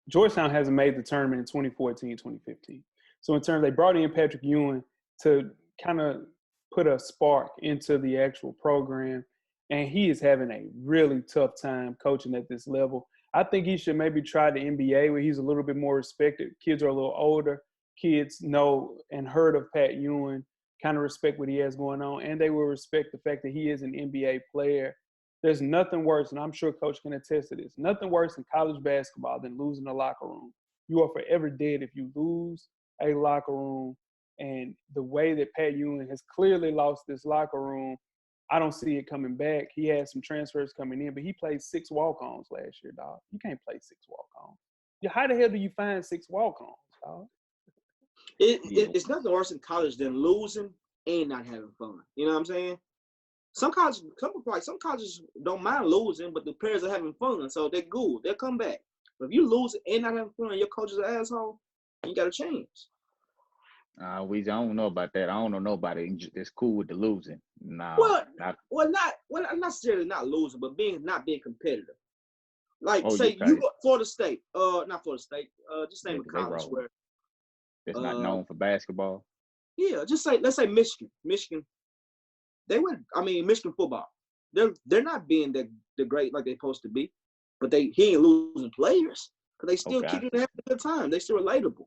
Georgetown hasn't made the tournament in 2014, 2015. So in terms, they brought in Patrick Ewing to kind of put a spark into the actual program, and he is having a really tough time coaching at this level. I think he should maybe try the NBA where he's a little bit more respected. Kids are a little older. Kids know and heard of Pat Ewing, kind of respect what he has going on, and they will respect the fact that he is an NBA player. There's nothing worse, and I'm sure Coach can attest to this, nothing worse in college basketball than losing a locker room. You are forever dead if you lose a locker room. And the way that Pat Ewing has clearly lost this locker room, I don't see it coming back. He had some transfers coming in, but he played 6 walk-ons last year, dog. You can't play 6 walk-ons. How the hell do you find 6 walk-ons, dog? It's nothing worse in college than losing and not having fun. You know what I'm saying? Some colleges don't mind losing, but the players are having fun, so they're good. They'll come back. But if you lose and not having fun, and your coach is an asshole, you got to change. Weezy, I don't know about that. I don't know nobody that's cool with the losing. Nah. Not necessarily not losing, but not being competitive. Like you go Florida State, not Florida State. Just name a college where it's not known for basketball. Yeah, let's say Michigan. Michigan football. They're not being the great like they're supposed to be, but he ain't losing players because they still kicking and having a good time. They still relatable.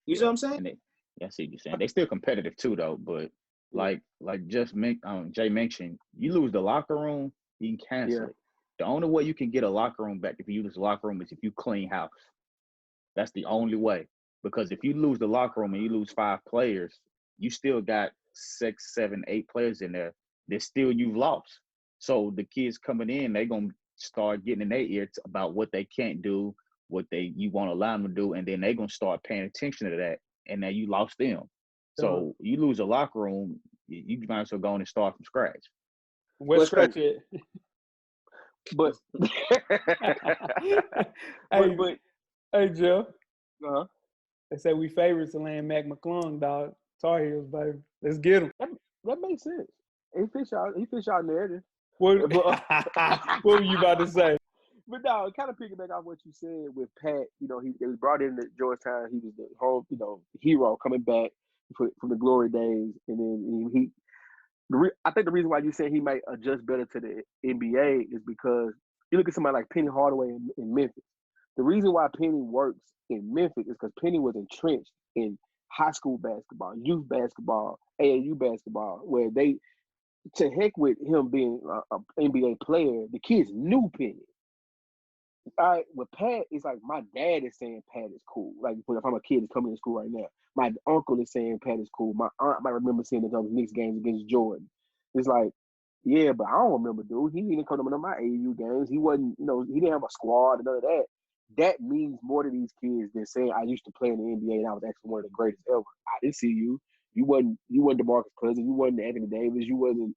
You see what I'm saying? I see what you're saying. They still competitive too, though. But like Jay mentioned, you lose the locker room, you can cancel it. The only way you can get a locker room back if you lose the locker room is if you clean house. That's the only way. Because if you lose the locker room and you lose 5 players, you still got 6, 7, 8 players in there that still you've lost. So the kids coming in, they're gonna start getting in their ears about what they can't do, what you want to allow them to do, and then they're gonna start paying attention to that. And now you lost them. So you lose a locker room, you might as well go in and start from scratch. Where's scratch it? But hey, Joe. Uh-huh. They say we favorites to land Mac McClung, dog. Tar Heels, baby. Let's get him. That makes sense. He fits y'all narrative. What were you about to say? But no, kind of picking off what you said with Pat. You know, he was brought in at Georgetown. He was the whole, hero coming back from the glory days, and then I think the reason why you say he might adjust better to the NBA is because you look at somebody like Penny Hardaway in Memphis. The reason why Penny works in Memphis is because Penny was entrenched in high school basketball, youth basketball, AAU basketball, where they, to heck with him being an NBA player, the kids knew Penny. All right, with Pat, it's like my dad is saying Pat is cool. Like if I'm a kid that's coming to school right now, my uncle is saying Pat is cool. My aunt might remember seeing the Knicks games against Jordan. It's like, yeah, but I don't remember, dude. He didn't come to none of my AAU games. He wasn't, he didn't have a squad and none of that. That means more to these kids than saying I used to play in the NBA and I was actually one of the greatest ever. I didn't see you. You wasn't DeMarcus Cousins. You wasn't Anthony Davis. You wasn't,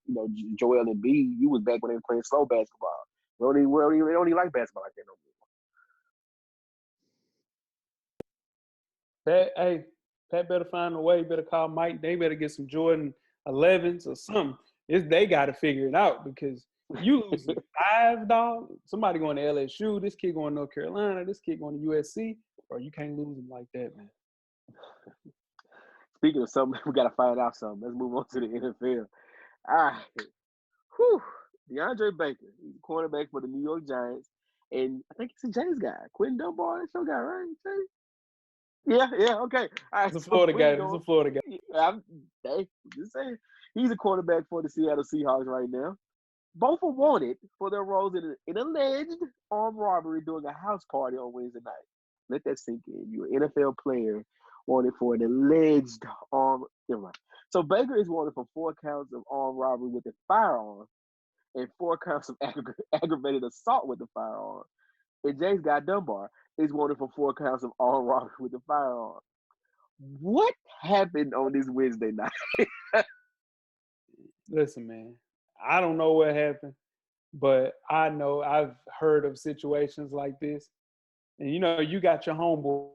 Joel Embiid. You was back when they were playing slow basketball. They don't even like basketball like that no more. Pat better find a way. Better call Mike. They better get some Jordan 11s or something. They got to figure it out because you losing $5. Somebody going to LSU. This kid going to North Carolina. This kid going to USC. Or you can't lose them like that, man. Speaking of something, we got to find out something. Let's move on to the NFL. All right. Whew. DeAndre Baker, he's a cornerback for the New York Giants. And I think he's a Jays guy. Quentin Dunbar, that's your guy, right? Yeah, okay. All right, He's a Florida guy. He's a Florida guy. I'm just saying. He's a quarterback for the Seattle Seahawks right now. Both are wanted for their roles in an alleged armed robbery during a house party on Wednesday night. Let that sink in. You're an NFL player wanted for an alleged armed. Never mind. So Baker is wanted for 4 counts of armed robbery with a firearm and 4 counts of aggravated assault with a firearm. And James Guy Dunbar is wanted for 4 counts of armed robbery with a firearm. What happened on this Wednesday night? Listen, man, I don't know what happened, but I know I've heard of situations like this. And, you got your homeboy.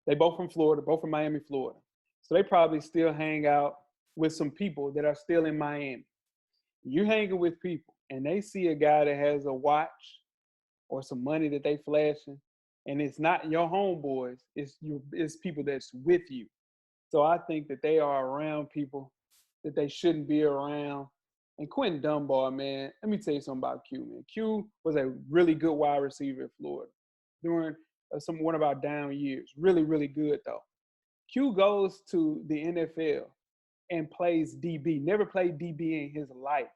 They both from Florida, both from Miami, Florida. So they probably still hang out with some people that are still in Miami. You hanging with people, and they see a guy that has a watch or some money that they flashing, and it's not your homeboys, it's people that's with you. So I think that they are around people that they shouldn't be around. And Quentin Dunbar, man, let me tell you something about Q, man. Q was a really good wide receiver at Florida during one of our down years. Really, really good, though. Q goes to the NFL and plays DB. Never played DB in his life.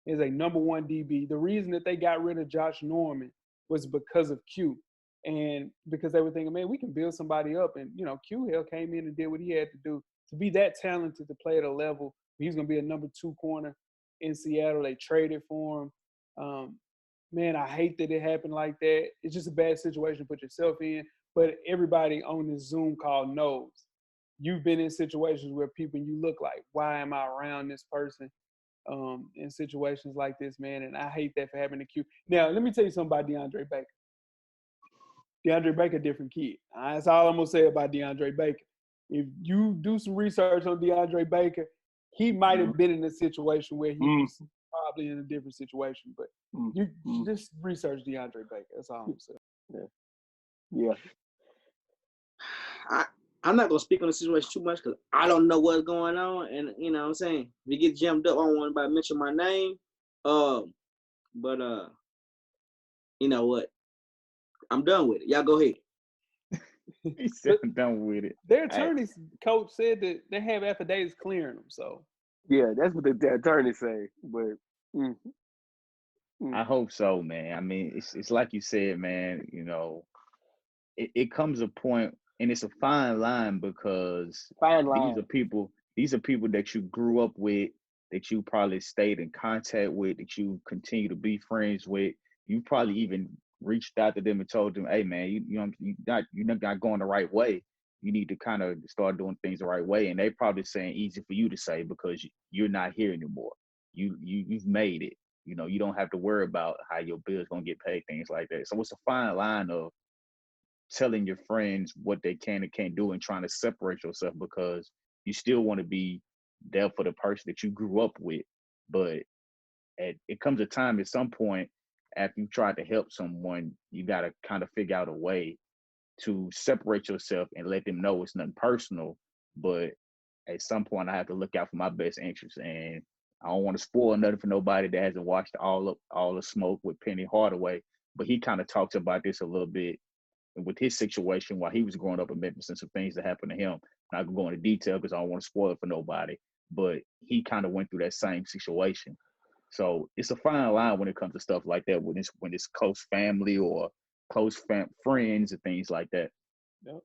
Is a number 1 DB. The reason that they got rid of Josh Norman was because of Q. And because they were thinking, man, we can build somebody up. And, Q came in and did what he had to do to be that talented to play at a level. He's going to be a number 2 corner in Seattle. They traded for him. Man, I hate that it happened like that. It's just a bad situation to put yourself in. But everybody on this Zoom call knows you've been in situations where people you look like, why am I around this person in situations like this, man? And I hate that for happening to Q. Now, let me tell you something about DeAndre Baker. DeAndre Baker, different kid. That's all I'm going to say about DeAndre Baker. If you do some research on DeAndre Baker, he might have been in a situation where he was probably in a different situation. But you just research DeAndre Baker. That's all I'm saying. Yeah. I'm not going to speak on the situation too much because I don't know what's going on. And, you know what I'm saying? If you get jammed up, I don't want anybody to mention my name. But you know what? I'm done with it. Y'all go ahead. He said I'm done with it. Their attorney's coach said that they have affidavits clearing them. So yeah, that's what the attorneys say. But I hope so, man. I mean, it's like you said, man. It comes a point, and it's a fine line because these are people that you grew up with, that you probably stayed in contact with, that you continue to be friends with. You probably even reached out to them and told them, "Hey, man, you're not going the right way. You need to kind of start doing things the right way." And they probably saying easy for you to say because you're not here anymore. You've made it. You don't have to worry about how your bill's gonna get paid, things like that. So it's a fine line of telling your friends what they can and can't do and trying to separate yourself because you still want to be there for the person that you grew up with. But it comes a time at some point after you try to help someone, you got to kind of figure out a way to separate yourself and let them know it's nothing personal. But at some point, I have to look out for my best interests, and I don't want to spoil nothing for nobody that hasn't watched all the Smoke with Penny Hardaway. But he kind of talks about this a little bit with his situation while he was growing up in Memphis and some things that happened to him. I'm not gonna go into detail because I don't want to spoil it for nobody. But he kind of went through that same situation. So it's a fine line when it comes to stuff like that, when it's close family or close friends and things like that. Yep.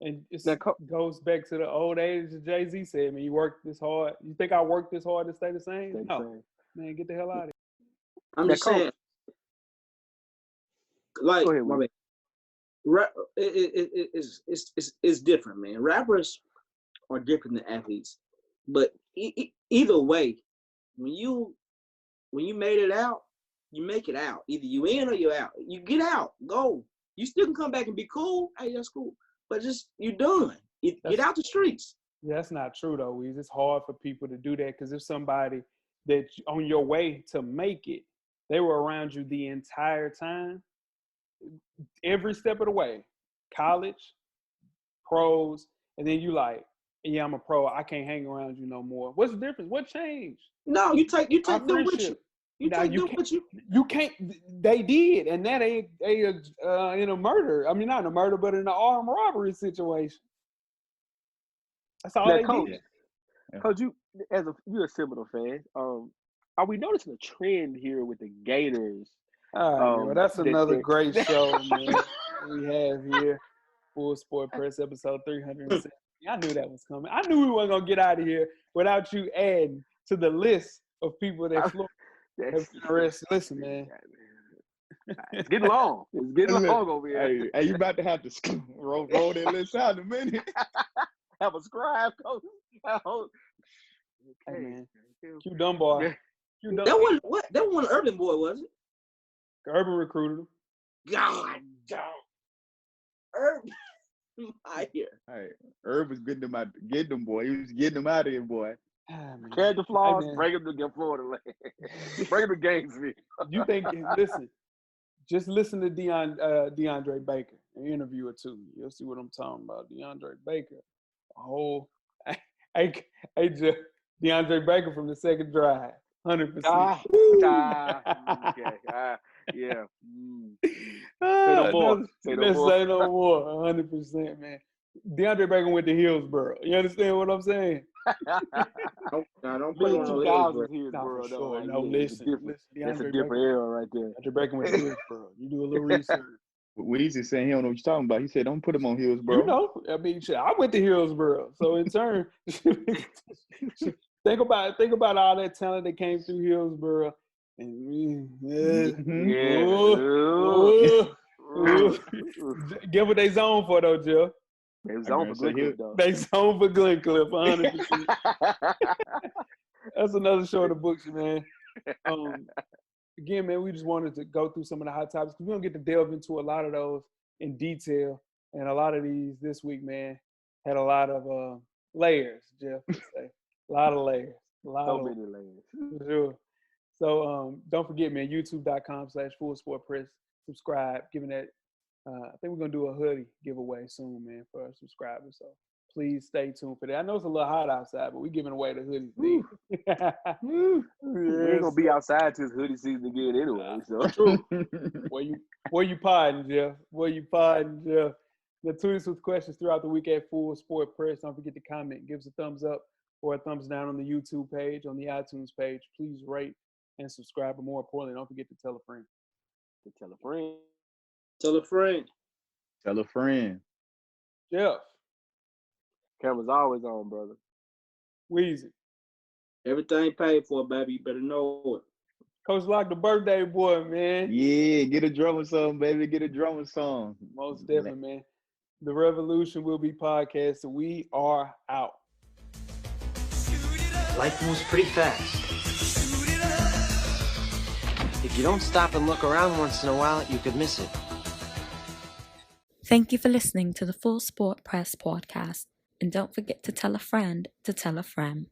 And it goes back to the old age that Jay-Z said, man, you worked this hard. You think I worked this hard to stay the same? No. Man, get the hell out of here. I'm just saying, like, my bad. It's different, man. Rappers are different than athletes. But either way, when you made it out, you make it out. Either you in or you out. You get out, go. You still can come back and be cool. Hey, that's cool. But just, you done. Get out the streets. Yeah, that's not true, though, Weezy. It's hard for people to do that because if somebody that on your way to make it, they were around you the entire time, every step of the way, college, pros, and then you like, yeah, I'm a pro. I can't hang around you no more. What's the difference? What changed? No, you take them with you. You take them with you. You can't. They did, and that ain't in a murder. I mean, not in a murder, but in an armed robbery situation. That's all they did. Coach, you're a Seminole fan. Are we noticing a trend here with the Gators? Well, that's another great show, man. We have here, Full Sport Press, episode 370. I knew that was coming. I knew we weren't gonna get out of here without you adding to the list of people that have arrested. Listen, man. It's getting long. It's getting long over here. Hey, you about to have to roll that list out in a minute. Have a scribe, coach. Hey, man. Q Dunbar. That wasn't Urban Boy, was it? Urban recruited him. God damn. Urban. Here. Hey, Herb was getting them, boy. He was getting them out of here, boy. Character flaws, bring him to get Florida land. Bring him to Gainesville. You think, just listen to DeAndre Baker, an interview or two. You'll see what I'm talking about. DeAndre Baker. DeAndre Baker from the second drive. 100%. Yeah. Say no more. 100%, man. DeAndre Baker went to Hillsboro. You understand what I'm saying? Don't put on Hillsboro. Sure. No, listen. That's a different era right there. DeAndre Baker went to Hillsboro. You do a little research. Weezy saying he don't know what you're talking about. He said, don't put him on Hillsboro. You know, I mean, I went to Hillsboro. So in turn, think about all that talent that came through Hillsboro. And get what they zone for though, Jeff. They zone for Glencliff, though. They zone for Glencliff, 100%. That's another show in the books, man. Again, man, we just wanted to go through some of the hot topics because we don't get to delve into a lot of those in detail. And a lot of these this week, man, had a lot of layers, Jeff would say. A lot of layers. Many layers. For sure. So don't forget, man, youtube.com/fullsportpress. Subscribe, given that I think we're going to do a hoodie giveaway soon, man, for our subscribers. So please stay tuned for that. I know it's a little hot outside, but we're giving away the hoodies. We ain't going to be outside till hoodie season again anyway. So. True. Where you podding, Jeff? Now, tweet us with questions throughout the week at Full Sport Press. Don't forget to comment. Give us a thumbs up or a thumbs down on the YouTube page, on the iTunes page. Please rate and subscribe. But more importantly, don't forget to tell a friend. Tell a friend. Tell a friend. Tell a friend. Jeff. Camera's always on, brother. Weezy. Everything paid for, baby. You better know it. Coach Lock, the birthday boy, man. Yeah, get a drummer song, baby. Get a drummer song. Most definitely, man. The Revolution will be podcast, so we are out. Life moves pretty fast. If you don't stop and look around once in a while, you could miss it. Thank you for listening to the Full Sport Press podcast. And don't forget to tell a friend to tell a friend.